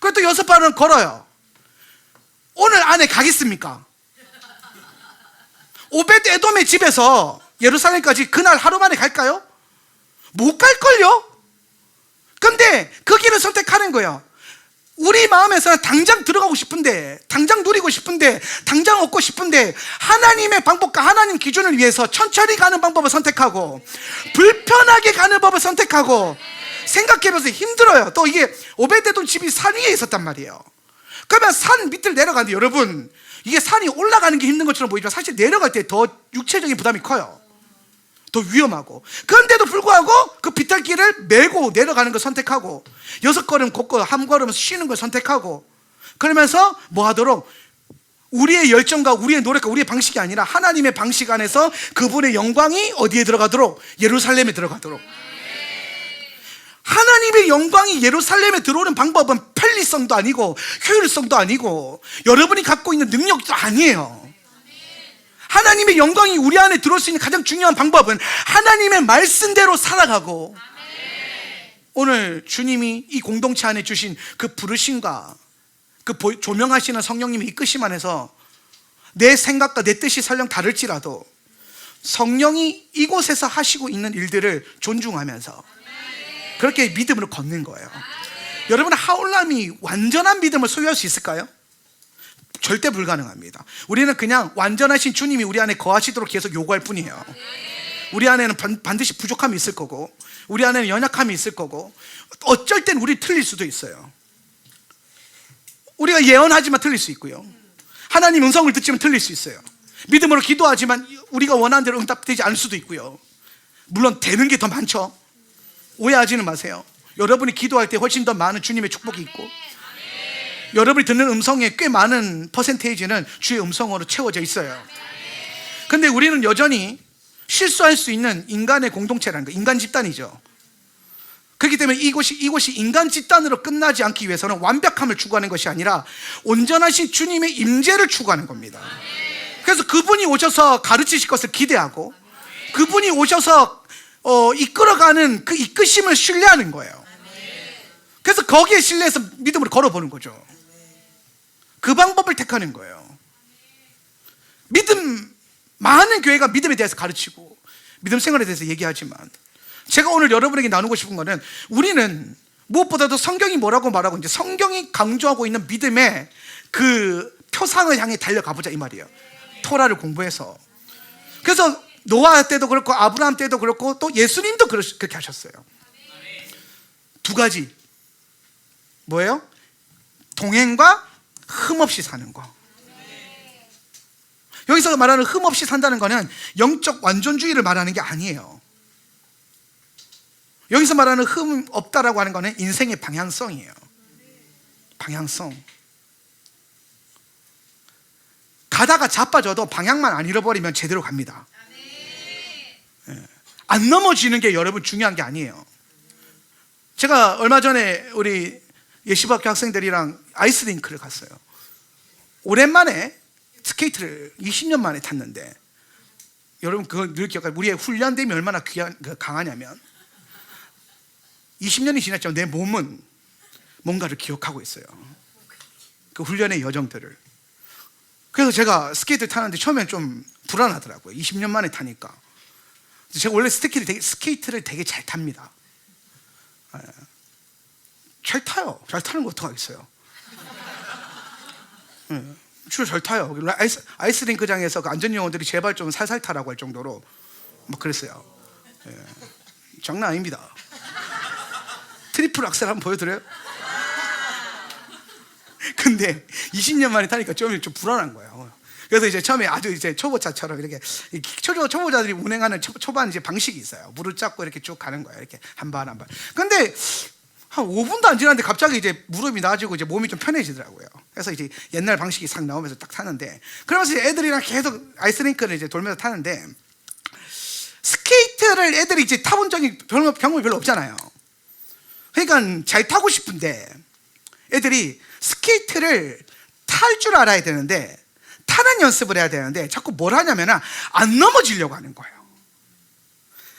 그리고 또 6발은 걸어요. 오늘 안에 가겠습니까? 오벳 에돔의 집에서 예루살렘까지 그날 하루 만에 갈까요? 못 갈걸요? 근데 그 길을 선택하는 거예요. 우리 마음에서는 당장 들어가고 싶은데, 당장 누리고 싶은데, 당장 얻고 싶은데 하나님의 방법과 하나님 기준을 위해서 천천히 가는 방법을 선택하고 불편하게 가는 법을 선택하고, 생각해보세요. 힘들어요. 또 이게 오벳에돔 집이 산 위에 있었단 말이에요. 그러면 산 밑을 내려가는데, 여러분 이게 산이 올라가는 게 힘든 것처럼 보이지만 사실 내려갈 때 더 육체적인 부담이 커요. 더 위험하고. 그런데도 불구하고 그 비탈길을 메고 내려가는 걸 선택하고 6걸음 걷고 한 걸음 쉬는 걸 선택하고, 그러면서 뭐 하도록, 우리의 열정과 우리의 노력과 우리의 방식이 아니라 하나님의 방식 안에서 그분의 영광이 어디에 들어가도록? 예루살렘에 들어가도록. 하나님의 영광이 예루살렘에 들어오는 방법은 편리성도 아니고 효율성도 아니고 여러분이 갖고 있는 능력도 아니에요. 하나님의 영광이 우리 안에 들어올 수 있는 가장 중요한 방법은 하나님의 말씀대로 살아가고, 오늘 주님이 이 공동체 안에 주신 그 부르심과 그 조명하시는 성령님의 이끄심 안에서 내 생각과 내 뜻이 설령 다를지라도 성령이 이곳에서 하시고 있는 일들을 존중하면서 그렇게 믿음으로 걷는 거예요. 여러분, 하울람이 완전한 믿음을 소유할 수 있을까요? 절대 불가능합니다. 우리는 그냥 완전하신 주님이 우리 안에 거하시도록 계속 요구할 뿐이에요. 우리 안에는 반드시 부족함이 있을 거고, 우리 안에는 연약함이 있을 거고, 어쩔 땐 우리 틀릴 수도 있어요. 우리가 예언하지만 틀릴 수 있고요, 하나님 음성을 듣지만 틀릴 수 있어요. 믿음으로 기도하지만 우리가 원하는 대로 응답되지 않을 수도 있고요. 물론 되는 게 더 많죠. 오해하지는 마세요. 여러분이 기도할 때 훨씬 더 많은 주님의 축복이 있고, 여러분이 듣는 음성의 꽤 많은 퍼센테이지는 주의 음성으로 채워져 있어요. 근데 우리는 여전히 실수할 수 있는 인간의 공동체라는 거, 인간 집단이죠. 그렇기 때문에 이곳이 인간 집단으로 끝나지 않기 위해서는 완벽함을 추구하는 것이 아니라 온전하신 주님의 임재를 추구하는 겁니다. 그래서 그분이 오셔서 가르치실 것을 기대하고, 그분이 오셔서 이끌어가는 그 이끄심을 신뢰하는 거예요. 그래서 거기에 신뢰해서 믿음으로 걸어보는 거죠. 그 방법을 택하는 거예요. 많은 교회가 믿음에 대해서 가르치고 믿음 생활에 대해서 얘기하지만, 제가 오늘 여러분에게 나누고 싶은 거는, 우리는 무엇보다도 성경이 뭐라고 말하고, 이제 성경이 강조하고 있는 믿음의 그 표상을 향해 달려가보자, 이 말이에요. 토라를 공부해서. 그래서 노아 때도 그렇고 아브라함 때도 그렇고 또 예수님도 그렇게 하셨어요. 두 가지. 뭐예요? 동행과 흠없이 사는 거. 여기서 말하는 흠없이 산다는 거는 영적 완전주의를 말하는 게 아니에요. 여기서 말하는 흠 없다라고 하는 거는 인생의 방향성이에요. 방향성. 가다가 자빠져도 방향만 안 잃어버리면 제대로 갑니다. 안 넘어지는 게 여러분 중요한 게 아니에요. 제가 얼마 전에 우리 예시박교 학생들이랑 아이스링크를 갔어요. 오랜만에 스케이트를 20년 만에 탔는데, 여러분 그거 늘 기억하세요. 우리의 훈련됨이 얼마나 강하냐면 20년이 지났지만 내 몸은 뭔가를 기억하고 있어요. 그 훈련의 여정들을. 그래서 제가 스케이트를 타는데 처음엔 좀 불안하더라고요. 20년 만에 타니까. 제가 원래 스케이트를 되게 잘 탑니다. 잘 타요. 잘 타는 거 어떡하겠어요. 주로 잘 타요. 아이스링크장에서 그 안전요원들이 제발 좀 살살 타라고 할 정도로 막 그랬어요. 장난 아닙니다. 트리플 악셀 한번 보여드려요? 근데 20년 만에 타니까 좀 불안한 거예요. 그래서 이제 처음에 아주 이제 초보자처럼 이렇게 초보자들이 운행하는 초반 이제 방식이 있어요. 무릎 잡고 이렇게 쭉 가는 거예요. 이렇게 한 발 한 발. 근데 한 5분도 안 지났는데 갑자기 이제 무릎이 나아지고 이제 몸이 좀 편해지더라고요. 그래서 이제 옛날 방식이 싹 나오면서 딱 타는데, 그러면서 이제 애들이랑 계속 아이스링크를 이제 돌면서 타는데, 스케이트를 애들이 이제 타본 적이 경험이 별로 없잖아요. 그러니까 잘 타고 싶은데 애들이 스케이트를 탈 줄 알아야 되는데, 타는 연습을 해야 되는데 자꾸 뭘 하냐면 안 넘어지려고 하는 거예요.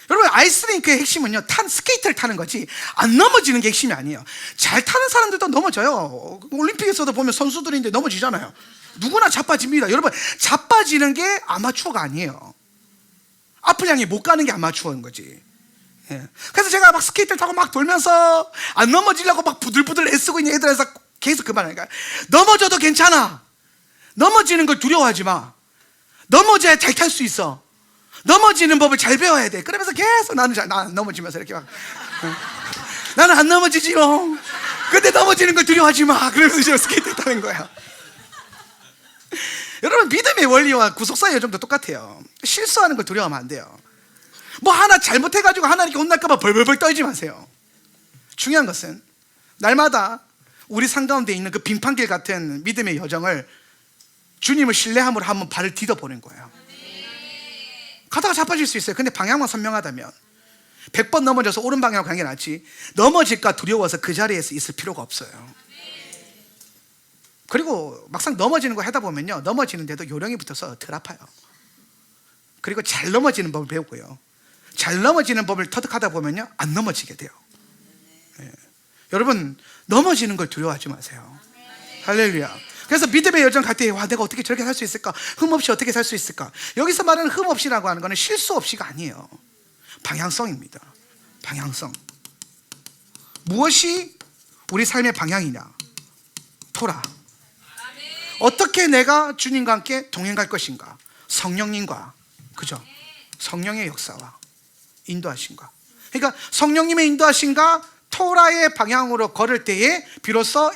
여러분, 아이스링크의 핵심은요, 스케이트를 타는 거지 안 넘어지는 게 핵심이 아니에요. 잘 타는 사람들도 넘어져요. 올림픽에서도 보면 선수들인데 넘어지잖아요. 누구나 자빠집니다. 여러분, 자빠지는 게 아마추어가 아니에요. 앞을 향해 못 가는 게 아마추어인 거지. 그래서 제가 막 스케이트를 타고 막 돌면서 안 넘어지려고 막 부들부들 애쓰고 있는 애들에서 계속 그 말하니까, 넘어져도 괜찮아. 넘어지는 걸 두려워하지 마. 넘어져야 잘 탈 수 있어. 넘어지는 법을 잘 배워야 돼. 그러면서 계속 나는 안 넘어지면서 이렇게 막 나는 안 넘어지지요. 근데 넘어지는 걸 두려워하지 마. 그러면서 이제 스케이트 타는 거야. 여러분, 믿음의 원리와 구속사의 여정도 똑같아요. 실수하는 걸 두려워하면 안 돼요. 뭐 하나 잘못해가지고 하나님께 혼날까봐 벌벌벌 떨지 마세요. 중요한 것은 날마다 우리 삶 가운데 있는 그 빙판길 같은 믿음의 여정을 주님을 신뢰함으로 한번 발을 디뎌보는 거예요. 가다가 자빠질 수 있어요. 근데 방향만 선명하다면 100번 넘어져서 오른 방향으로 가는 게 낫지, 넘어질까 두려워서 그 자리에서 있을 필요가 없어요. 그리고 막상 넘어지는 거 하다 보면요, 넘어지는데도 요령이 붙어서 덜 아파요. 그리고 잘 넘어지는 법을 배우고요, 잘 넘어지는 법을 터득하다 보면요, 안 넘어지게 돼요. 여러분, 넘어지는 걸 두려워하지 마세요. 할렐루야. 그래서 믿음의 여정 갈 때, 와, 내가 어떻게 저렇게 살 수 있을까? 흠 없이 어떻게 살 수 있을까? 여기서 말하는 흠 없이라고 하는 거는 실수 없이가 아니에요. 방향성입니다. 방향성. 무엇이 우리 삶의 방향이냐? 토라. 어떻게 내가 주님과 함께 동행할 것인가? 성령님과, 그죠? 성령의 역사와 인도하신가. 그러니까 성령님의 인도하신가, 토라의 방향으로 걸을 때에 비로소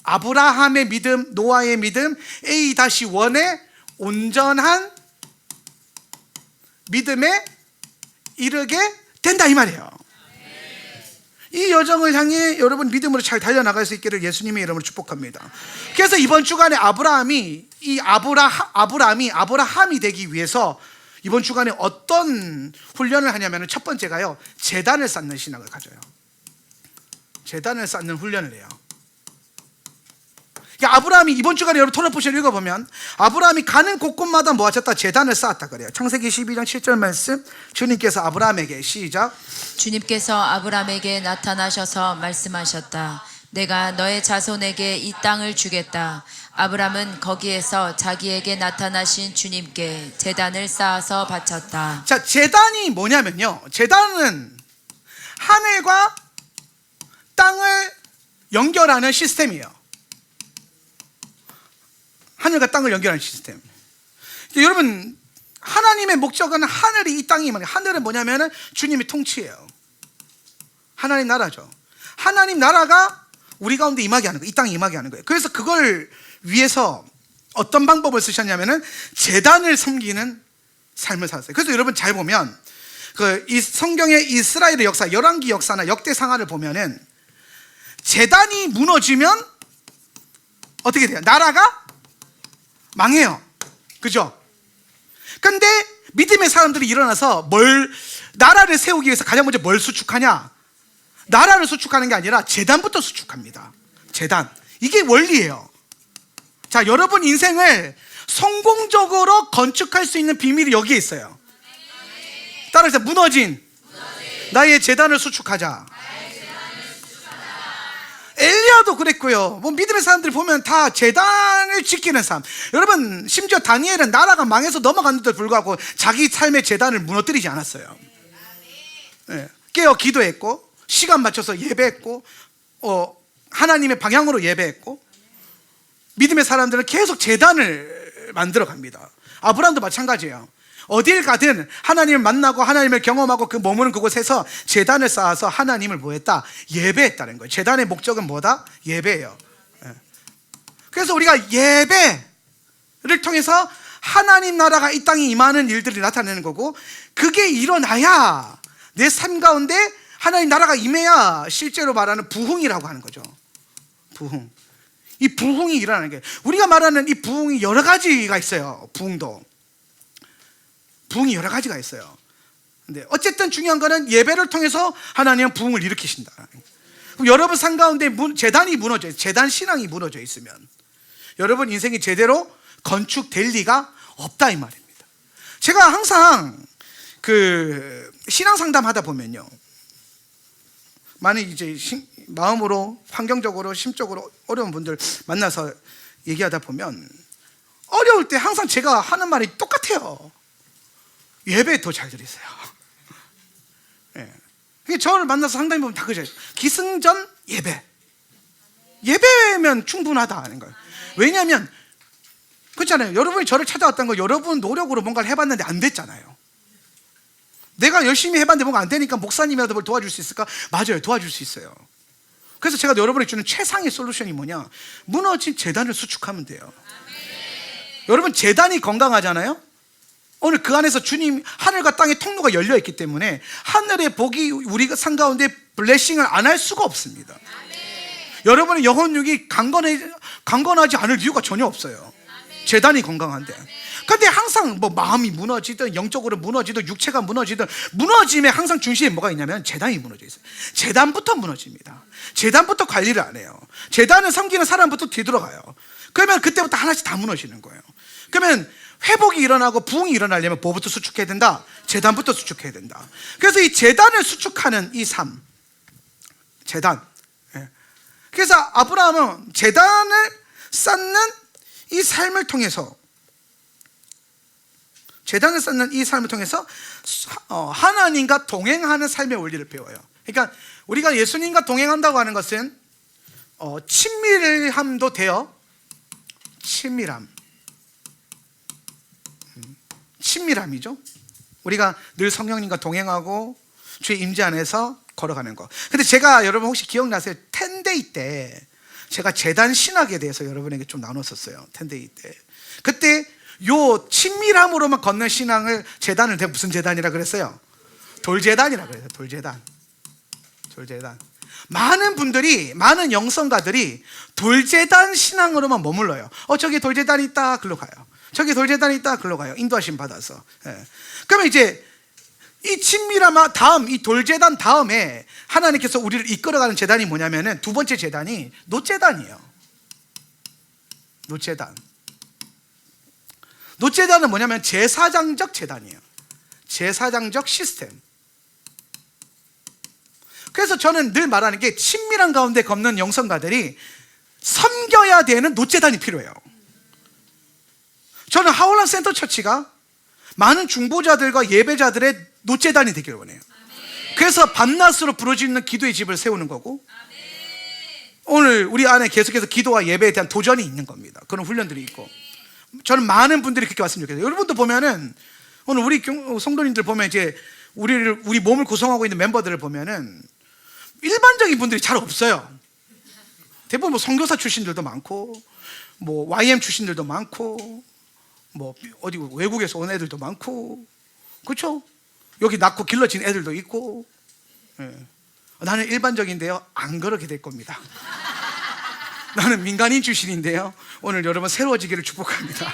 아브라함의 믿음, 노아의 믿음, A-1의 온전한 믿음에 이르게 된다, 이 말이에요. 이 여정을 향해 여러분 믿음으로 잘 달려나갈 수 있기를 예수님의 이름으로 축복합니다. 그래서 이번 주간에 아브라함이 되기 위해서 이번 주간에 어떤 훈련을 하냐면, 첫 번째가요, 제단을 쌓는 신앙을 가져요. 제단을 쌓는 훈련을 해요. 아브라함이 이번 주간에 여러분 토라포시를 읽어보면 아브라함이 가는 곳곳마다 뭐 하셨다? 제단을 쌓았다 그래요. 창세기 12장 7절 말씀, 주님께서 아브라함에게, 시작, 주님께서 아브라함에게 나타나셔서 말씀하셨다. 내가 너의 자손에게 이 땅을 주겠다. 아브라함은 거기에서 자기에게 나타나신 주님께 제단을 쌓아서 바쳤다. 자, 제단이 뭐냐면요, 제단은 하늘과 땅을 연결하는 시스템이에요. 하늘과 땅을 연결하는 시스템. 여러분, 하나님의 목적은 하늘이 이 땅이 말이에요. 하늘은 뭐냐면 주님의 통치예요. 하나님 나라죠. 하나님 나라가 우리 가운데 임하게 하는 거예요. 이 땅에 임하게 하는 거예요. 그래서 그걸 위해서 어떤 방법을 쓰셨냐면은 제단을 섬기는 삶을 살았어요. 그래서 여러분 잘 보면 이 성경의 이스라엘의 역사, 열왕기 역사나 역대상하를 보면은 제단이 무너지면 어떻게 돼요? 나라가 망해요. 그죠? 근데 믿음의 사람들이 일어나서 나라를 세우기 위해서 가장 먼저 뭘 수축하냐? 나라를 수축하는 게 아니라 제단부터 수축합니다. 제단. 이게 원리예요. 자, 여러분 인생을 성공적으로 건축할 수 있는 비밀이 여기에 있어요. 따라서 무너진 나의 제단을 수축하자. 엘리야도 그랬고요. 뭐 믿음의 사람들이 보면 다 제단을 지키는 삶. 여러분, 심지어 다니엘은 나라가 망해서 넘어갔는데도 불구하고 자기 삶의 제단을 무너뜨리지 않았어요. 네. 깨어 기도했고, 시간 맞춰서 예배했고, 하나님의 방향으로 예배했고, 믿음의 사람들은 계속 제단을 만들어 갑니다. 아브라함도 마찬가지예요. 어딜 가든 하나님을 만나고 하나님을 경험하고 그 머무는 그곳에서 제단을 쌓아서 하나님을 뭐했다? 예배했다는 거예요. 제단의 목적은 뭐다? 예배예요. 그래서 우리가 예배를 통해서 하나님 나라가 이 땅에 임하는 일들이 나타나는 거고, 그게 일어나야 내 삶 가운데 하나님 나라가 임해야 실제로 말하는 부흥이라고 하는 거죠. 부흥. 이 부흥이 일어나는 게, 우리가 말하는 이 부흥이 여러 가지가 있어요. 부흥이 여러 가지가 있어요. 근데 어쨌든 중요한 거는 예배를 통해서 하나님은 부흥을 일으키신다. 그럼 여러분 삶 가운데 제단이 무너져 있어요. 제단 신앙이 무너져 있으면 여러분 인생이 제대로 건축될 리가 없다 이 말입니다. 제가 항상 그 신앙 상담하다 보면요, 많은 이제 마음으로, 환경적으로, 심적으로 어려운 분들 만나서 얘기하다 보면 어려울 때 항상 제가 하는 말이 똑같아요. 예배 더 잘 드리세요. 네. 저를 만나서 상담해 보면 다 그죠. 기승전 예배. 예배면 충분하다 하는 거예요. 왜냐하면 그렇잖아요. 여러분이 저를 찾아왔던 거, 여러분 노력으로 뭔가를 해봤는데 안 됐잖아요. 내가 열심히 해봤는데 뭔가 안 되니까 목사님이라도 뭘 도와줄 수 있을까? 맞아요, 도와줄 수 있어요. 그래서 제가 여러분에게 주는 최상의 솔루션이 뭐냐? 무너진 제단을 수축하면 돼요. 여러분, 제단이 건강하잖아요. 오늘 그 안에서 주님, 하늘과 땅의 통로가 열려 있기 때문에 하늘의 복이 우리가 산 가운데 블레싱을 안 할 수가 없습니다. 여러분의 영혼육이 강건하지 않을 이유가 전혀 없어요. 제단이 건강한데. 근데 항상 뭐 마음이 무너지든 영적으로 무너지든 육체가 무너지든, 무너짐에 항상 중심에 뭐가 있냐면 제단이 무너져 있어요. 제단부터 무너집니다. 제단부터 관리를 안 해요. 제단을 섬기는 사람부터 뒤돌아가요. 그러면 그때부터 하나씩 다 무너지는 거예요. 그러면 회복이 일어나고 부흥이 일어나려면 뭐부터 수축해야 된다? 제단부터 수축해야 된다. 그래서 이 제단을 수축하는 이 삶, 제단. 그래서 아브라함은 제단을 쌓는 이 삶을 통해서, 제단을 쌓는 이 삶을 통해서 하나님과 동행하는 삶의 원리를 배워요. 그러니까 우리가 예수님과 동행한다고 하는 것은 친밀함도 돼요. 친밀함이죠. 우리가 늘 성령님과 동행하고 주의 임재 안에서 걸어가는 거. 근데 제가, 여러분 혹시 기억나세요? 10데이 때 제가 제단 신학에 대해서 여러분에게 좀 나눴었어요. 10데이 때. 그때 요 친밀함으로만 걷는 신앙을, 제단을 무슨 제단이라 그랬어요? 돌제단이라 그랬어요. 돌제단. 많은 분들이, 많은 영성가들이 돌제단 신앙으로만 머물러요. 저기 돌제단 있다, 글로 가요. 저기 돌제단 있다, 글로 가요. 인도하심 받아서. 그러면 이제 이 친밀함 다음, 이 돌제단 다음에 하나님께서 우리를 이끌어가는 제단이 뭐냐면은, 두 번째 제단이 노제단이에요. 노제단은 뭐냐면 제사장적 제단이에요. 제사장적 시스템. 그래서 저는 늘 말하는 게, 친밀한 가운데 걷는 영성가들이 섬겨야 되는 노제단이 필요해요. 저는 하울람 센터 처치가 많은 중보자들과 예배자들의 노제단이 되기를 원해요. 그래서 밤낮으로 부르짖는 기도의 집을 세우는 거고, 오늘 우리 안에 계속해서 기도와 예배에 대한 도전이 있는 겁니다. 그런 훈련들이 있고, 저는 많은 분들이 그렇게 왔으면 좋겠어요. 여러분도 보면은, 오늘 우리 성도님들 보면 이제 우리 몸을 구성하고 있는 멤버들을 보면은 일반적인 분들이 잘 없어요. 대부분 뭐 선교사 출신들도 많고, 뭐 YM 출신들도 많고, 뭐 어디 외국에서 온 애들도 많고, 그렇죠? 여기 낳고 길러진 애들도 있고. 나는 일반적인데요, 안 그렇게 될 겁니다. 나는 민간인 출신인데요, 오늘 여러분 새로워지기를 축복합니다.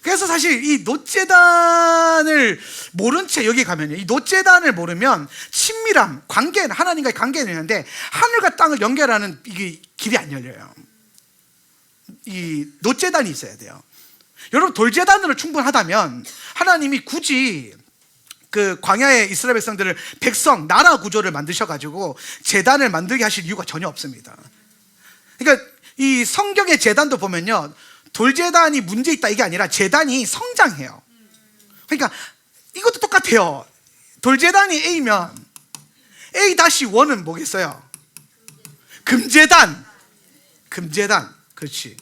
그래서 그래서 사실 이 놋제단을 모른 채 여기 가면요, 이 놋제단을 모르면 친밀함, 관계, 하나님과의 관계는 있는데 하늘과 땅을 연결하는 이게 길이 안 열려요. 이 놋제단이 있어야 돼요. 여러분, 돌제단으로 충분하다면 하나님이 굳이 그 광야의 이스라엘 백성들을 백성, 나라 구조를 만드셔가지고 제단을 만들게 하실 이유가 전혀 없습니다. 그러니까 이 성경의 제단도 보면요, 돌제단이 문제 있다 이게 아니라 제단이 성장해요. 그러니까 이것도 똑같아요. 돌제단이 A면 A-1은 뭐겠어요? 금제단. 금제단. 그렇지.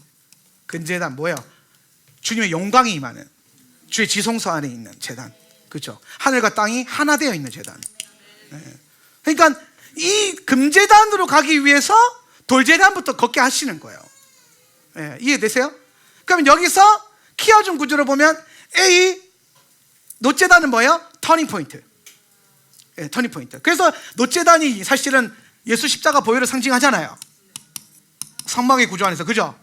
금제단 뭐예요? 주님의 영광이 임하는, 주의 지성소 안에 있는 제단. 그렇죠. 하늘과 땅이 하나 되어 있는 제단. 그러니까 이 금제단으로 가기 위해서 돌제단부터 걷게 하시는 거예요. 이해되세요? 그러면 여기서 키워준 구조를 보면 A, 놋제단은 뭐예요? 터닝 포인트. 터닝 포인트. 그래서 놋제단이 사실은 예수 십자가 보혈을 상징하잖아요. 성막의 구조 안에서. 그죠?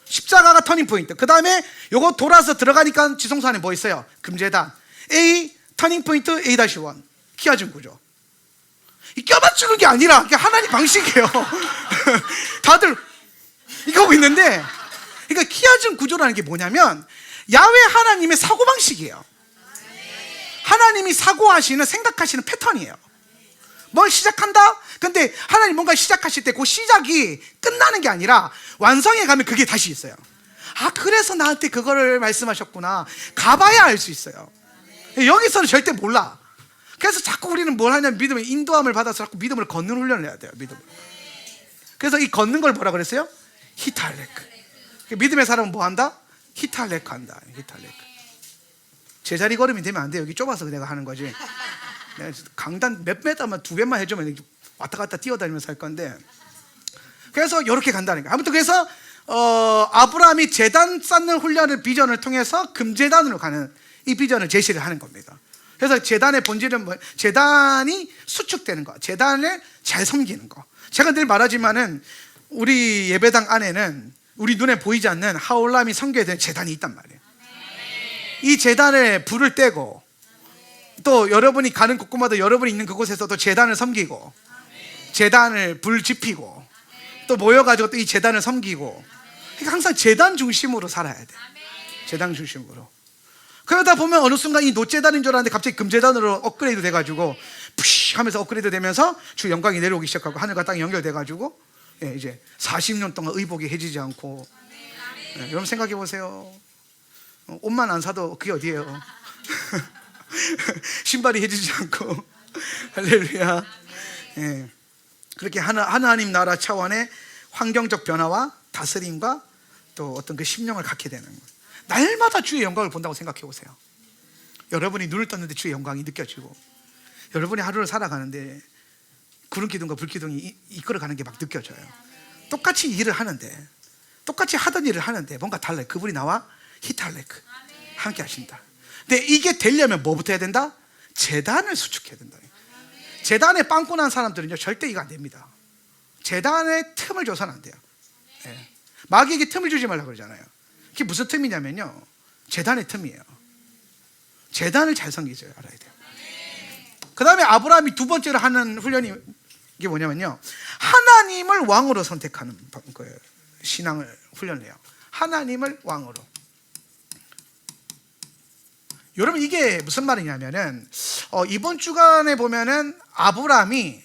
십자가가 터닝 포인트. 그 다음에 요거 돌아서 들어가니까 지성소 안에 뭐 있어요? 금제단. A, 터닝 포인트 A-1. 키워준 구조. 이 껴맞추는 게 아니라 이게 하나님 방식이에요. 다들 이거 하고 있는데, 그러니까 키워준 구조라는 게 뭐냐면 야훼 하나님의 사고방식이에요. 하나님이 사고하시는, 생각하시는 패턴이에요. 뭘 시작한다? 근데 하나님 뭔가 시작하실 때 그 시작이 끝나는 게 아니라 완성해 가면 그게 다시 있어요. 아, 그래서 나한테 그거를 말씀하셨구나. 가봐야 알 수 있어요. 여기서는 절대 몰라. 그래서 자꾸 우리는 뭘 하냐면 믿음의 인도함을 받아서 자꾸 믿음을 걷는 훈련을 해야 돼요. 믿음을. 그래서 이 걷는 걸 뭐라 그랬어요? 히탈레크. 믿음의 사람은 뭐 한다? 히탈레크 한다. 히탈레크. 제자리 걸음이 되면 안 돼요. 여기 좁아서 내가 하는 거지. 내가 강단 몇 메다만 두 배만 해주면 왔다 갔다 뛰어다니면서 할 건데. 그래서 이렇게 간다는 거예요. 아무튼 그래서 아브라함이 제단 쌓는 훈련을, 비전을 통해서 금제단으로 가는 이 비전을 제시를 하는 겁니다. 그래서 제단의 본질은 뭐, 제단이 수축되는 거, 제단을 잘 섬기는 거. 제가 늘 말하지만은 우리 예배당 안에는 우리 눈에 보이지 않는 하올람이 섬겨야 되는 제단이 있단 말이에요. 이 제단에 불을 떼고, 또 여러분이 가는 곳곳마다 여러분이 있는 그곳에서도 제단을 섬기고, 제단을 불 지피고, 또 모여가지고 또 이 제단을 섬기고. 그러니까 항상 제단 중심으로 살아야 돼. 제단 중심으로. 그러다 보면 어느 순간 이 놋제단인 줄 알았는데 갑자기 금제단으로 업그레이드 돼가지고 푸쉬 하면서 업그레이드 되면서 주 영광이 내려오기 시작하고 하늘과 땅이 연결돼가지고 이제 40년 동안 의복이 해지지 않고. 여러분 생각해 보세요. 옷만 안 사도 그게 어디예요? 신발이 해지지 않고. 할렐루야. 그렇게 하나님 나라 차원의 환경적 변화와 다스림과 또 어떤 그 심령을 갖게 되는 거예요. 날마다 주의 영광을 본다고 생각해 보세요. 여러분이 눈을 떴는데 주의 영광이 느껴지고, 여러분이 하루를 살아가는데 구름 기둥과 불 기둥이 이끌어가는 게 막 느껴져요. 똑같이 일을 하는데, 똑같이 하던 일을 하는데 뭔가 달라요. 그분이 나와 히탈레크 함께 하신다. 근데 이게 되려면 뭐부터 해야 된다? 제단을 수축해야 된다. 제단에 빵꾸 난 사람들은요 절대 이거 안 됩니다. 제단에 틈을 줘서는 안 돼요. 마귀에게 틈을 주지 말라고 그러잖아요. 그게 무슨 틈이냐면요, 제단의 틈이에요. 제단을 잘 섬기셔야 알아야 돼요. 그 다음에 아브라함이 두 번째로 하는 훈련이 이게 뭐냐면요, 하나님을 왕으로 선택하는 거예요. 신앙을 훈련을 해요. 하나님을 왕으로. 여러분 이게 무슨 말이냐면은 이번 주간에 보면은 아브라함이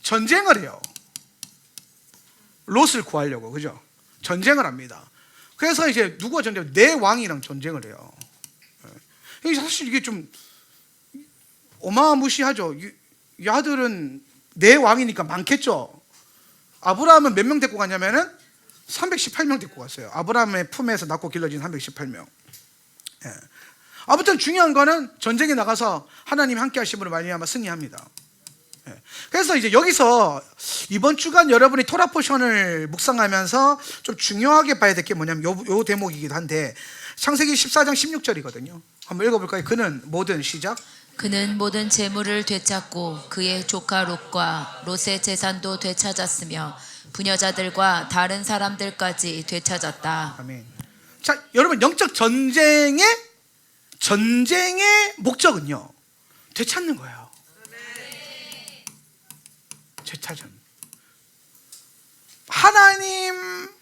전쟁을 해요. 롯을 구하려고. 그죠? 전쟁을 합니다. 그래서 이제 누구와 전쟁? 내 왕이랑 전쟁을 해요. 사실 이게 좀 어마무시하죠. 이 아들은 내 왕이니까 많겠죠. 아브라함은 몇 명 데리고 갔냐면은 318명 데리고 갔어요. 아브라함의 품에서 낳고 길러진 318명. 아무튼 중요한 거는 전쟁에 나가서 하나님 함께 하심으로 말미암아 승리합니다. 그래서 이제 여기서 이번 주간 여러분이 토라 포션을 묵상하면서 좀 중요하게 봐야 될 게 뭐냐면 요 대목이기도 한데, 창세기 14장 16절이거든요. 한번 읽어볼까요? 그는 모든 시작. 그는 모든 재물을 되찾고 그의 조카 롯과 롯의 재산도 되찾았으며 부녀자들과 다른 사람들까지 되찾았다. 아멘. 자, 여러분, 영적 전쟁의 목적은요, 되찾는 거예요. 되찾음. 하나님의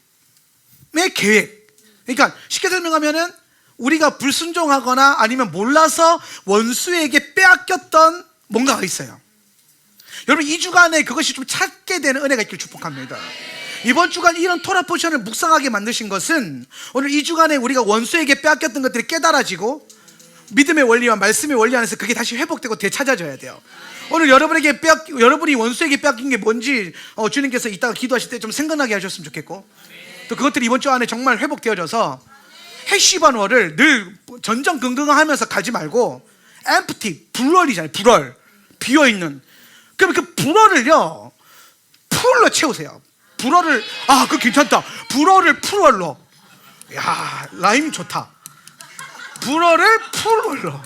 계획. 그러니까 쉽게 설명하면은 우리가 불순종하거나 아니면 몰라서 원수에게 빼앗겼던 뭔가가 있어요. 여러분, 이 주간에 그것이 좀 찾게 되는 은혜가 있길 축복합니다. 이번 주간 이런 토라 포션을 묵상하게 만드신 것은 오늘 이 주간에 우리가 원수에게 빼앗겼던 것들이 깨달아지고 믿음의 원리와 말씀의 원리 안에서 그게 다시 회복되고 되찾아져야 돼요. 오늘 여러분이 원수에게 빼앗긴 게 뭔지 주님께서 이따가 기도하실 때 좀 생각나게 하셨으면 좋겠고, 또 그것들이 이번 주 안에 정말 회복되어져서 해시반월을 늘 전전긍긍하면서 가지 말고 empty, 불월이잖아요. 불월, 비어있는. 그러면 그 불월을요 풀로 채우세요. 불월을, 그거 괜찮다. 불월을 풀월로. 야, 라임 좋다. 불월을 풀월로.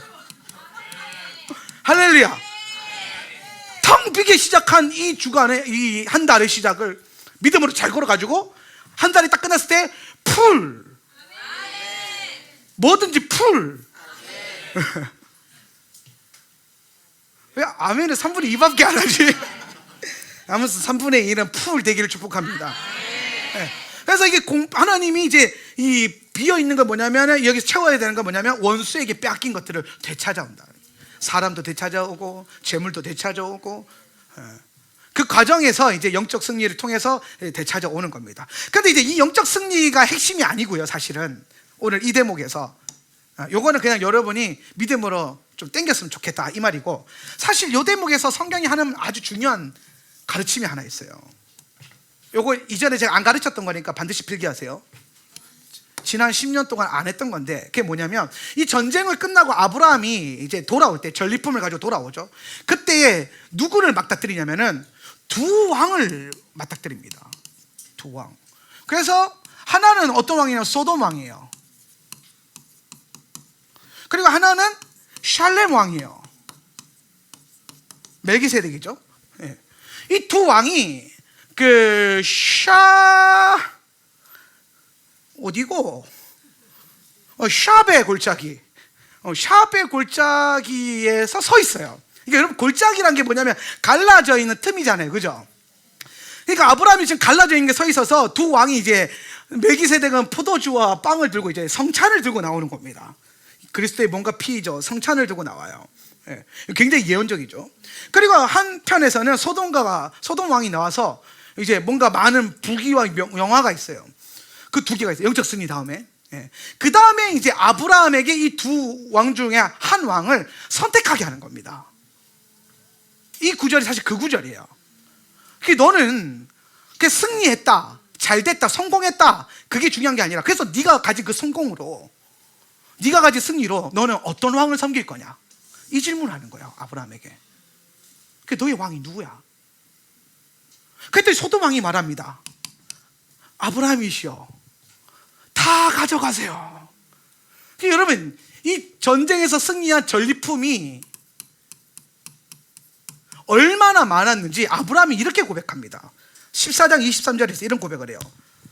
할렐루야. 텅 비게 시작한 이 주간에, 이 한 달의 시작을 믿음으로 잘 걸어가지고 한 달이 딱 끝났을 때 풀, 뭐든지 풀. 왜 아멘은 3분의 2밖에 안 하지? 아무튼 3분의 1은 풀 되기를 축복합니다. 네. 그래서 이게 하나님이 이제 이 비어 있는 거 뭐냐면, 여기서 채워야 되는 거 뭐냐면 원수에게 빼앗긴 것들을 되찾아온다. 사람도 되찾아오고 재물도 되찾아오고, 그 과정에서 이제 영적 승리를 통해서 되찾아오는 겁니다. 근데 이제 이 영적 승리가 핵심이 아니고요, 사실은 오늘 이 대목에서 요거는 그냥 여러분이 믿음으로 좀 땡겼으면 좋겠다 이 말이고, 사실 요 대목에서 성경이 하는 아주 중요한 가르침이 하나 있어요. 요거 이전에 제가 안 가르쳤던 거니까 반드시 필기하세요. 지난 10년 동안 안 했던 건데, 그게 뭐냐면 이 전쟁을 끝나고 아브라함이 이제 돌아올 때, 전리품을 가지고 돌아오죠. 그때에 누구를 맞닥뜨리냐면은 두 왕을 맞닥뜨립니다. 두 왕. 그래서 하나는 어떤 왕이냐면 소돔 왕이에요. 그리고 하나는 샬렘 왕이에요. 멜기세덱이죠. 네. 이 두 왕이 어디고? 샤베 골짜기. 샤베 골짜기에서 서 있어요. 그러니까 여러분, 골짜기란 게 뭐냐면 갈라져 있는 틈이잖아요, 그죠? 그러니까 아브라함이 지금 갈라져 있는 게 서 있어서 두 왕이 이제, 멜기세덱은 포도주와 빵을 들고 이제 성찬을 들고 나오는 겁니다. 그리스도의 뭔가 피죠. 성찬을 들고 나와요. 예, 굉장히 예언적이죠. 그리고 한편에서는 소돔 왕이 나와서 이제 뭔가 많은 부귀와 명화가 있어요. 그 두 개가 있어요. 영적 승리 다음에. 예. 그 다음에 이제 아브라함에게 이 두 왕 중에 한 왕을 선택하게 하는 겁니다. 이 구절이 사실 그 구절이에요. 너는 승리했다, 잘됐다, 성공했다, 그게 중요한 게 아니라, 그래서 네가 가진 그 성공으로, 네가 가진 승리로 너는 어떤 왕을 섬길 거냐, 이 질문을 하는 거예요, 아브라함에게. 너의 왕이 누구야? 그랬더니 소돔 왕이 말합니다. 아브라함이시여, 다 가져가세요. 여러분, 이 전쟁에서 승리한 전리품이 얼마나 많았는지 아브라함이 이렇게 고백합니다. 14장 23절에서 이런 고백을 해요.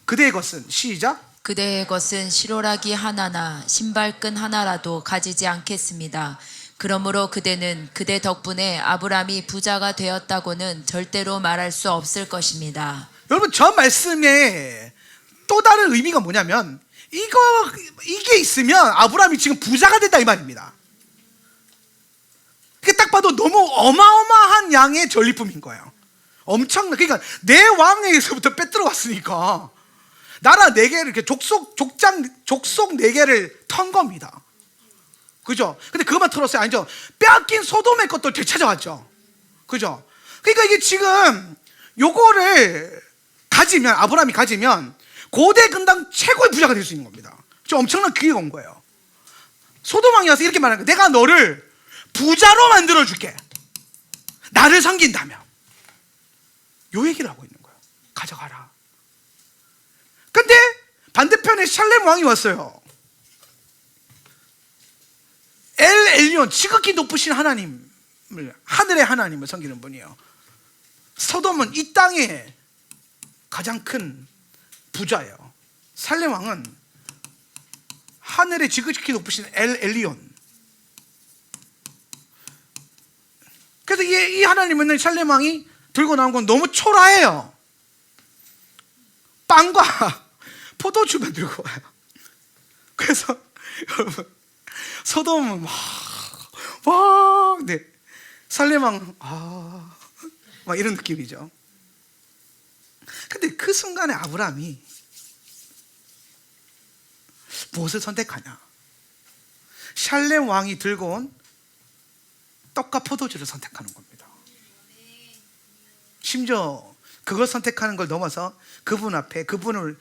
그대의 것은, 시작, 그대의 것은 시로라기 하나나 신발끈 하나라도 가지지 않겠습니다. 그러므로 그대는 그대 덕분에 아브라함이 부자가 되었다고는 절대로 말할 수 없을 것입니다. 여러분, 저 말씀에 또 다른 의미가 뭐냐면, 이게 있으면 아브라함이 지금 부자가 된다 이 말입니다. 그게 딱 봐도 너무 어마어마한 양의 전리품인 거예요. 엄청나. 그러니까 내 왕에게서부터 빼들어 왔으니까 나라 4개를 이렇게 족속 4개를 턴 겁니다. 그죠? 근데 그것만 털었어요? 아니죠. 빼앗긴 소돔의 것도 되찾아왔죠. 그죠? 그러니까 이게 지금 요거를 가지면, 아브라함이 가지면 고대 근당 최고의 부자가 될 수 있는 겁니다. 좀 엄청난 기회가 온 거예요. 소돔 왕이 와서 이렇게 말하는 거예요. 내가 너를 부자로 만들어 줄게, 나를 섬긴다면. 요 얘기를 하고 있는 거예요. 가져가라. 근데 반대편에 샬렘 왕이 왔어요. 엘 엘리온, 지극히 높으신 하나님을, 하늘의 하나님을 섬기는 분이에요. 소돔은 이 땅에 가장 큰 부자예요. 살렘 왕은 하늘에 지극히 높으신 엘 엘리온. 그래서 이 하나님은 샬렘 왕이 들고 나온 건 너무 초라해요. 빵과 포도주만 들고 와요. 그래서 여러분, 소돔은 막 네, 샬렘 왕 막 이런 느낌이죠. 근데 그 순간에 아브라함이 무엇을 선택하냐? 샬렘 왕이 들고 온 떡과 포도주를 선택하는 겁니다. 심지어 그걸 선택하는 걸 넘어서 그분 앞에 그분을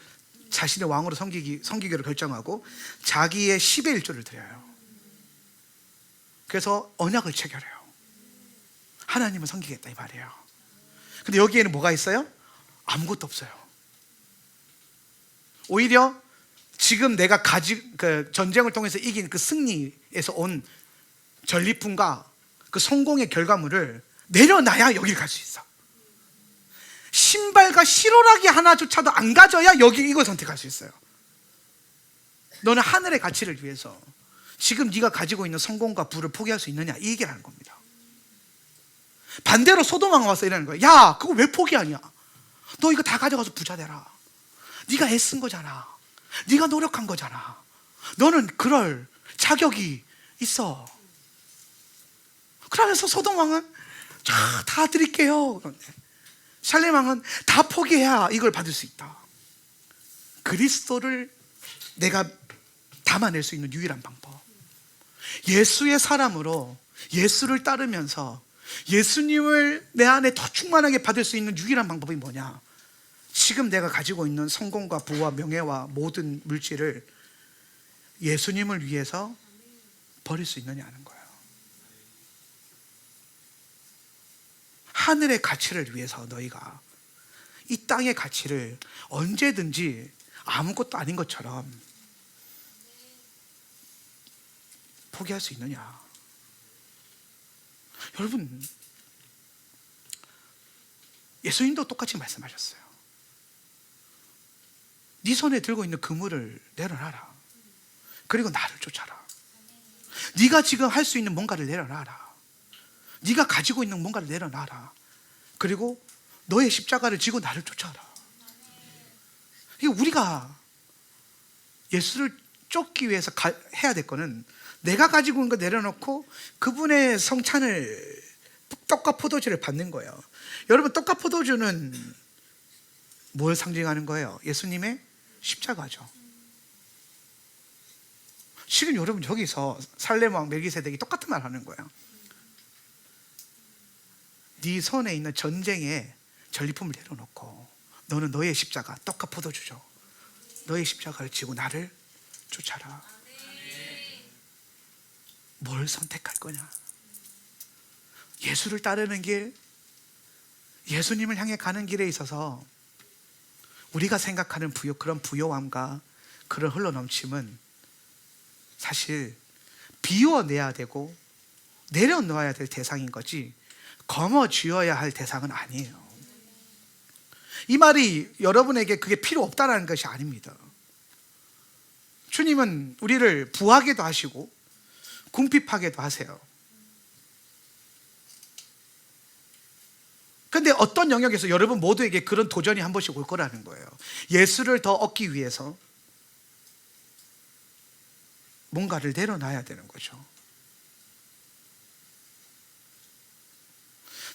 자신의 왕으로 섬기기로 결정하고 자기의 10의 1조를 드려요. 그래서 언약을 체결해요. 하나님을 섬기겠다 이 말이에요. 근데 여기에는 뭐가 있어요? 아무것도 없어요. 오히려 지금 내가 그 전쟁을 통해서 이긴 그 승리에서 온 전리품과 그 성공의 결과물을 내려놔야 여기를 갈 수 있어. 신발과 실오라기 하나조차도 안 가져야 여기 이걸 선택할 수 있어요. 너는 하늘의 가치를 위해서 지금 네가 가지고 있는 성공과 부를 포기할 수 있느냐, 이 얘기를 하는 겁니다. 반대로 소돔왕 와서 이러는 거예요. 야, 그거 왜 포기하냐? 너 이거 다 가져가서 부자 되라. 네가 애쓴 거잖아. 네가 노력한 거잖아. 너는 그럴 자격이 있어. 그러면서 소돔 왕은 다 드릴게요. 그런데 샬렘 왕은 다 포기해야 이걸 받을 수 있다. 그리스도를 내가 담아낼 수 있는 유일한 방법, 예수의 사람으로 예수를 따르면서 예수님을 내 안에 더 충만하게 받을 수 있는 유일한 방법이 뭐냐? 지금 내가 가지고 있는 성공과 부와 명예와 모든 물질을 예수님을 위해서 버릴 수 있느냐는 거예요. 하늘의 가치를 위해서 너희가 이 땅의 가치를 언제든지 아무것도 아닌 것처럼 포기할 수 있느냐? 여러분, 예수님도 똑같이 말씀하셨어요. 네 손에 들고 있는 그물을 내려놔라. 그리고 나를 쫓아라. 네가 지금 할 수 있는 뭔가를 내려놔라. 네가 가지고 있는 뭔가를 내려놔라. 그리고 너의 십자가를 지고 나를 쫓아라. 이게 우리가 예수를 쫓기 위해서 해야 될 거는 내가 가지고 있는 거 내려놓고 그분의 성찬을, 떡과 포도주를 받는 거예요. 여러분, 떡과 포도주는 뭘 상징하는 거예요? 예수님의 십자가죠. 지금 여러분 여기서 살렘 왕 멜기세덱이 똑같은 말 하는 거예요. 네 손에 있는 전쟁의 전리품을 내려놓고 너는 너의 십자가, 떡과 포도주죠. 너의 십자가를 지고 나를 쫓아라. 뭘 선택할 거냐? 예수를 따르는 길, 예수님을 향해 가는 길에 있어서 우리가 생각하는 그런 부요함과 그런 흘러넘침은 사실 비워내야 되고 내려놓아야 될 대상인 거지 거머쥐어야 할 대상은 아니에요. 이 말이 여러분에게 그게 필요 없다는 것이 아닙니다. 주님은 우리를 부하게도 하시고 궁핍하게도 하세요. 그런데 어떤 영역에서 여러분 모두에게 그런 도전이 한 번씩 올 거라는 거예요. 예수를 더 얻기 위해서 뭔가를 내려놔야 되는 거죠.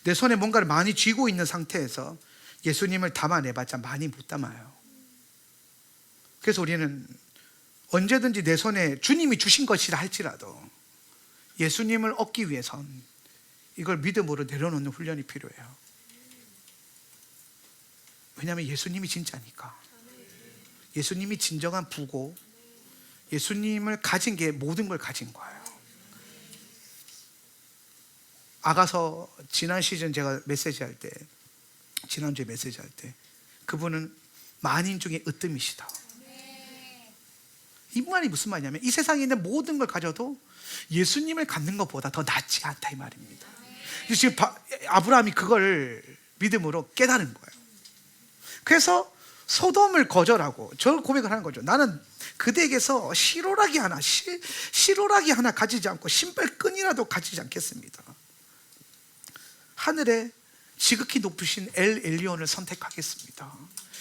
내 손에 뭔가를 많이 쥐고 있는 상태에서 예수님을 담아내봤자 많이 못 담아요. 그래서 우리는 언제든지 내 손에 주님이 주신 것이라 할지라도 예수님을 얻기 위해선 이걸 믿음으로 내려놓는 훈련이 필요해요. 왜냐하면 예수님이 진짜니까. 예수님이 진정한 부고 예수님을 가진 게 모든 걸 가진 거예요. 아가서 지난 시즌 제가 메시지할 때, 지난주에 메시지할 때 그분은 만인 중에 으뜸이시다. 이 말이 무슨 말이냐면 이 세상에 있는 모든 걸 가져도 예수님을 갖는 것보다 더 낫지 않다 이 말입니다. 지금 아브라함이 그걸 믿음으로 깨달은 거예요. 그래서 소돔을 거절하고 저 고백을 하는 거죠. 나는 그대에게서 실오라기 하나 가지지 않고 신발끈이라도 가지지 않겠습니다. 하늘에 지극히 높으신 엘 엘리온을 선택하겠습니다.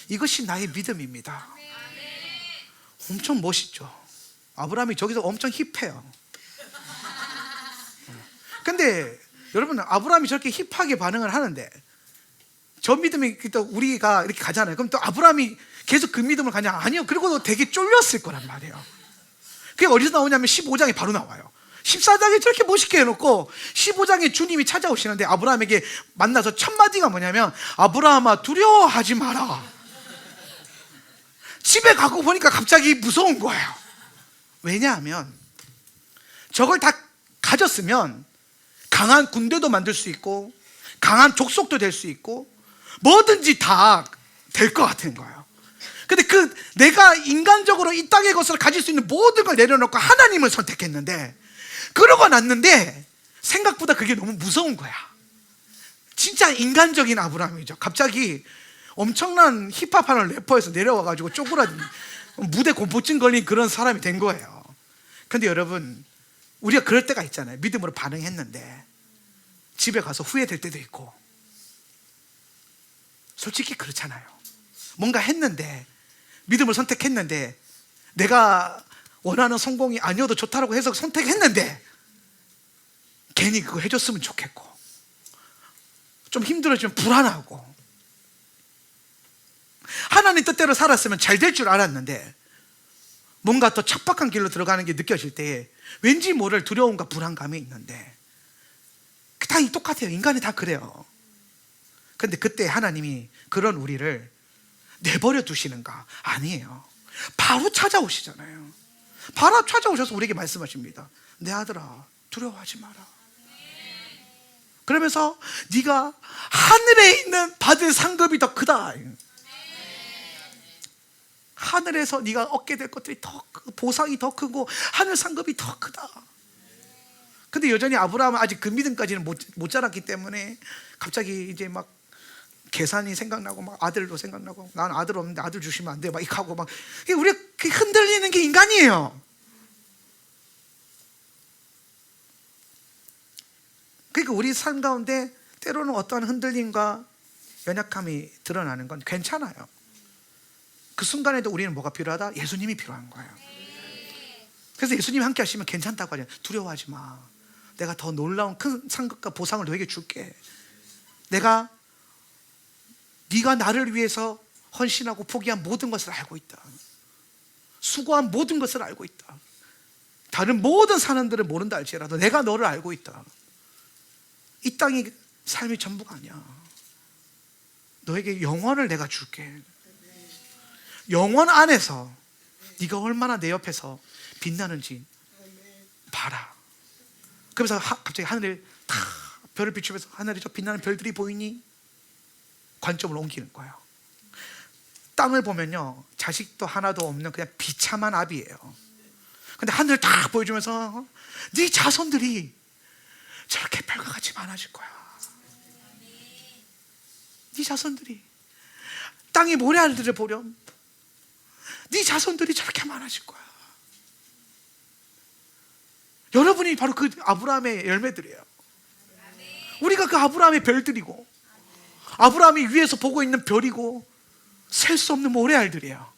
이것이 나의 믿음입니다. 엄청 멋있죠. 아브라함이 저기서 엄청 힙해요. 근데 여러분, 아브라함이 저렇게 힙하게 반응을 하는데 저 믿음이 또 우리가 이렇게 가잖아요. 그럼 또 아브라함이 계속 그 믿음을 가냐? 아니요. 그리고도 되게 쫄렸을 거란 말이에요. 그게 어디서 나오냐면 15장에 바로 나와요. 14장에 저렇게 멋있게 해놓고 15장에 주님이 찾아오시는데 아브라함에게 만나서 첫 마디가 뭐냐면, 아브라함아 두려워하지 마라. 집에 가고 보니까 갑자기 무서운 거예요. 왜냐하면 저걸 다 가졌으면 강한 군대도 만들 수 있고 강한 족속도 될 수 있고 뭐든지 다 될 것 같은 거예요. 근데 내가 인간적으로 이 땅의 것을 가질 수 있는 모든 걸 내려놓고 하나님을 선택했는데, 그러고 났는데 생각보다 그게 너무 무서운 거야. 진짜 인간적인 아브라함이죠. 갑자기 엄청난 힙합하는 래퍼에서 내려와가지고 쪼그라든 무대 공포증 걸린 그런 사람이 된 거예요. 근데 여러분, 우리가 그럴 때가 있잖아요. 믿음으로 반응했는데 집에 가서 후회될 때도 있고. 솔직히 그렇잖아요. 뭔가 했는데, 믿음을 선택했는데 내가 원하는 성공이 아니어도 좋다라고 해서 선택했는데 괜히 그거 해줬으면 좋겠고, 좀 힘들어지면 불안하고, 하나님 뜻대로 살았으면 잘 될 줄 알았는데 뭔가 더 척박한 길로 들어가는 게 느껴질 때 왠지 모를 두려움과 불안감이 있는데, 다 똑같아요. 인간이 다 그래요. 근데 그때 하나님이 그런 우리를 내버려 두시는가? 아니에요. 바로 찾아오시잖아요. 바로 찾아오셔서 우리에게 말씀하십니다. 내 아들아 두려워하지 마라. 그러면서 네가 하늘에 있는 받을 상급이 더 크다. 하늘에서 네가 얻게 될 것들이 더 보상이 더 크고 하늘 상급이 더 크다. 근데 여전히 아브라함은 아직 그 믿음까지는 못 자랐기 때문에 갑자기 이제 막 계산이 생각나고 막 아들도 생각나고, 난 아들 없는데 아들 주시면 안 돼 막 이렇게 하고 막, 우리가 흔들리는 게 인간이에요. 그러니까 우리 삶 가운데 때로는 어떠한 흔들림과 연약함이 드러나는 건 괜찮아요. 그 순간에도 우리는 뭐가 필요하다? 예수님이 필요한 거예요. 그래서 예수님이 함께 하시면 괜찮다고 하잖아요. 두려워하지 마. 내가 더 놀라운 큰 상급과 보상을 너에게 줄게. 네가 나를 위해서 헌신하고 포기한 모든 것을 알고 있다. 수고한 모든 것을 알고 있다. 다른 모든 사람들은 모른다 할지라도 내가 너를 알고 있다. 이 땅이 삶이 전부가 아니야. 너에게 영원을 내가 줄게. 영원 안에서 네가 얼마나 내 옆에서 빛나는지 봐라. 그러면서 갑자기 하늘에 다 별을 비추면서, 하늘에 저 빛나는 별들이 보이니? 관점을 옮기는 거예요. 땅을 보면요, 자식도 하나도 없는 그냥 비참한 아비예요. 근데 하늘을 딱 보여주면서 네 자손들이 저렇게 별과 같이 많아질 거야. 네 자손들이 땅의 모래알들을 보렴. 네 자손들이 저렇게 많아질 거야. 여러분이 바로 그 아브라함의 열매들이에요. 우리가 그 아브라함의 별들이고, 아브라함이 위에서 보고 있는 별이고, 셀 수 없는 모래알들이에요.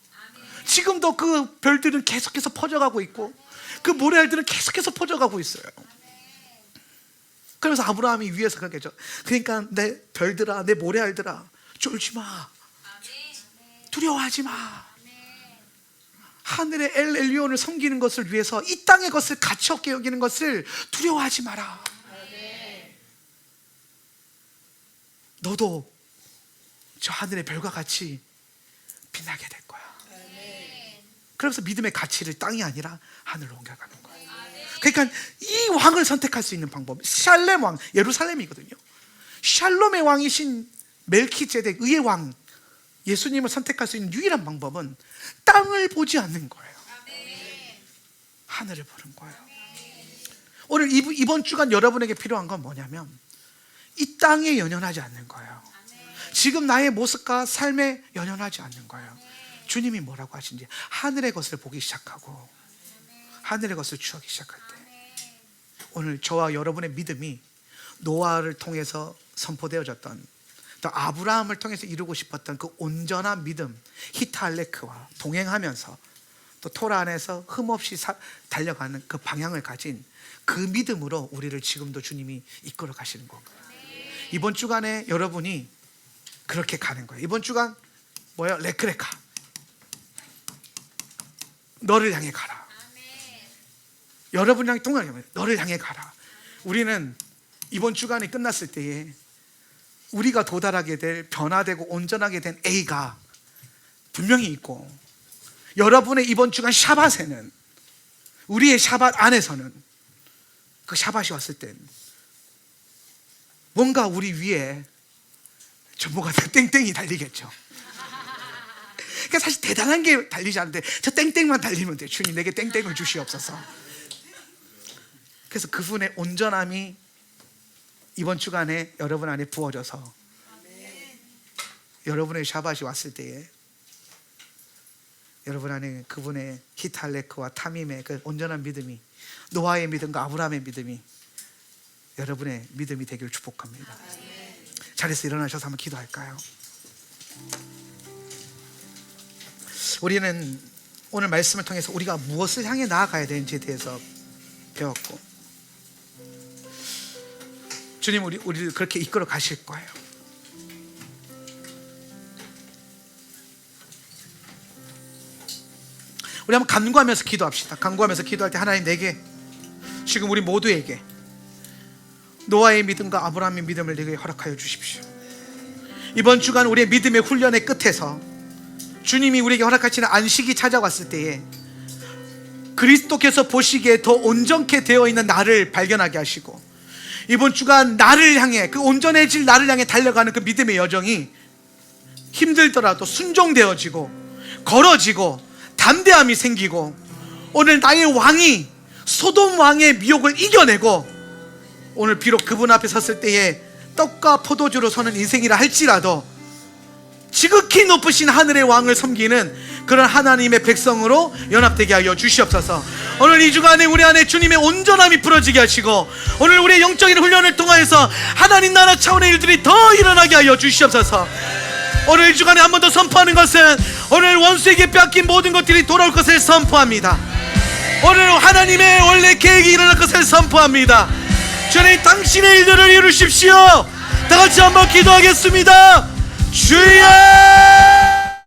지금도 그 별들은 계속해서 퍼져가고 있고, 그 모래알들은 계속해서 퍼져가고 있어요. 그러면서 아브라함이 위에서 그렇게 했죠. 그러니까 내 별들아, 내 모래알들아, 쫄지 마. 두려워하지 마. 하늘의 엘 엘리온을 섬기는 것을 위해서 이 땅의 것을 가치 없게 여기는 것을 두려워하지 마라. 너도 저 하늘의 별과 같이 빛나게 될 거야. 그러면서 믿음의 가치를 땅이 아니라 하늘로 옮겨가는 거예요. 그러니까 이 왕을 선택할 수 있는 방법, 샬렘 왕, 예루살렘이거든요. 샬롬의 왕이신 멜키제덱, 의의 왕, 예수님을 선택할 수 있는 유일한 방법은 땅을 보지 않는 거예요. 하늘을 보는 거예요. 오늘 이번 주간 여러분에게 필요한 건 뭐냐면 이 땅에 연연하지 않는 거예요. 지금 나의 모습과 삶에 연연하지 않는 거예요. 주님이 뭐라고 하신지 하늘의 것을 보기 시작하고 하늘의 것을 추하기 시작할 때, 오늘 저와 여러분의 믿음이 노아를 통해서 선포되어졌던, 또 아브라함을 통해서 이루고 싶었던 그 온전한 믿음, 히탈레크와 동행하면서 또 토라 안에서 흠없이 달려가는 그 방향을 가진 그 믿음으로 우리를 지금도 주님이 이끌어 가시는 건가요? 이번 주간에 여러분이 그렇게 가는 거예요. 이번 주간 뭐예요? 레크레카, 너를 향해 가라. 여러분이랑 동행하면 너를 향해 가라. 우리는 이번 주간이 끝났을 때에 우리가 도달하게 될, 변화되고 온전하게 된 A가 분명히 있고, 여러분의 이번 주간 샤밧에는, 우리의 샤밧 안에서는 그 샤밧이 왔을 땐 뭔가 우리 위에 전부가 다 땡땡이 달리겠죠. 그러니까 사실 대단한 게 달리지 않는데 저 땡땡만 달리면 돼요. 주님 내게 땡땡을 주시옵소서. 그래서 그분의 온전함이 이번 주간에 여러분 안에 부어져서 여러분의 샤밧이 왔을 때에 여러분 안에 그분의 히탈레크와 타밈의 그 온전한 믿음이, 노아의 믿음과 아브라함의 믿음이 여러분의 믿음이 되기를 축복합니다. 자리에서 일어나셔서 한번 기도할까요? 우리는 오늘 말씀을 통해서 우리가 무엇을 향해 나아가야 되는지에 대해서 배웠고, 주님 우리를 그렇게 이끌어 가실 거예요. 우리 한번 간구하면서 기도합시다. 간구하면서 기도할 때 하나님, 내게 지금 우리 모두에게 노아의 믿음과 아브라함의 믿음을 내게 허락하여 주십시오. 이번 주간 우리의 믿음의 훈련의 끝에서 주님이 우리에게 허락하시는 안식이 찾아왔을 때에 그리스도께서 보시기에 더 온전케 되어 있는 나를 발견하게 하시고, 이번 주간 나를 향해, 그 온전해질 나를 향해 달려가는 그 믿음의 여정이 힘들더라도 순종되어지고 걸어지고 담대함이 생기고, 오늘 나의 왕이 소돔 왕의 미혹을 이겨내고, 오늘 비록 그분 앞에 섰을 때에 떡과 포도주로 서는 인생이라 할지라도 지극히 높으신 하늘의 왕을 섬기는 그런 하나님의 백성으로 연합되게 하여 주시옵소서. 오늘 이 주간에 우리 안에 주님의 온전함이 풀어지게 하시고, 오늘 우리의 영적인 훈련을 통하여서 하나님 나라 차원의 일들이 더 일어나게 하여 주시옵소서. 오늘 이 주간에 한 번 더 선포하는 것은, 오늘 원수에게 빼앗긴 모든 것들이 돌아올 것을 선포합니다. 오늘 하나님의 원래 계획이 일어날 것을 선포합니다. 주님, 당신의 일들을 이루십시오. 다 같이 한번 기도하겠습니다. 주여!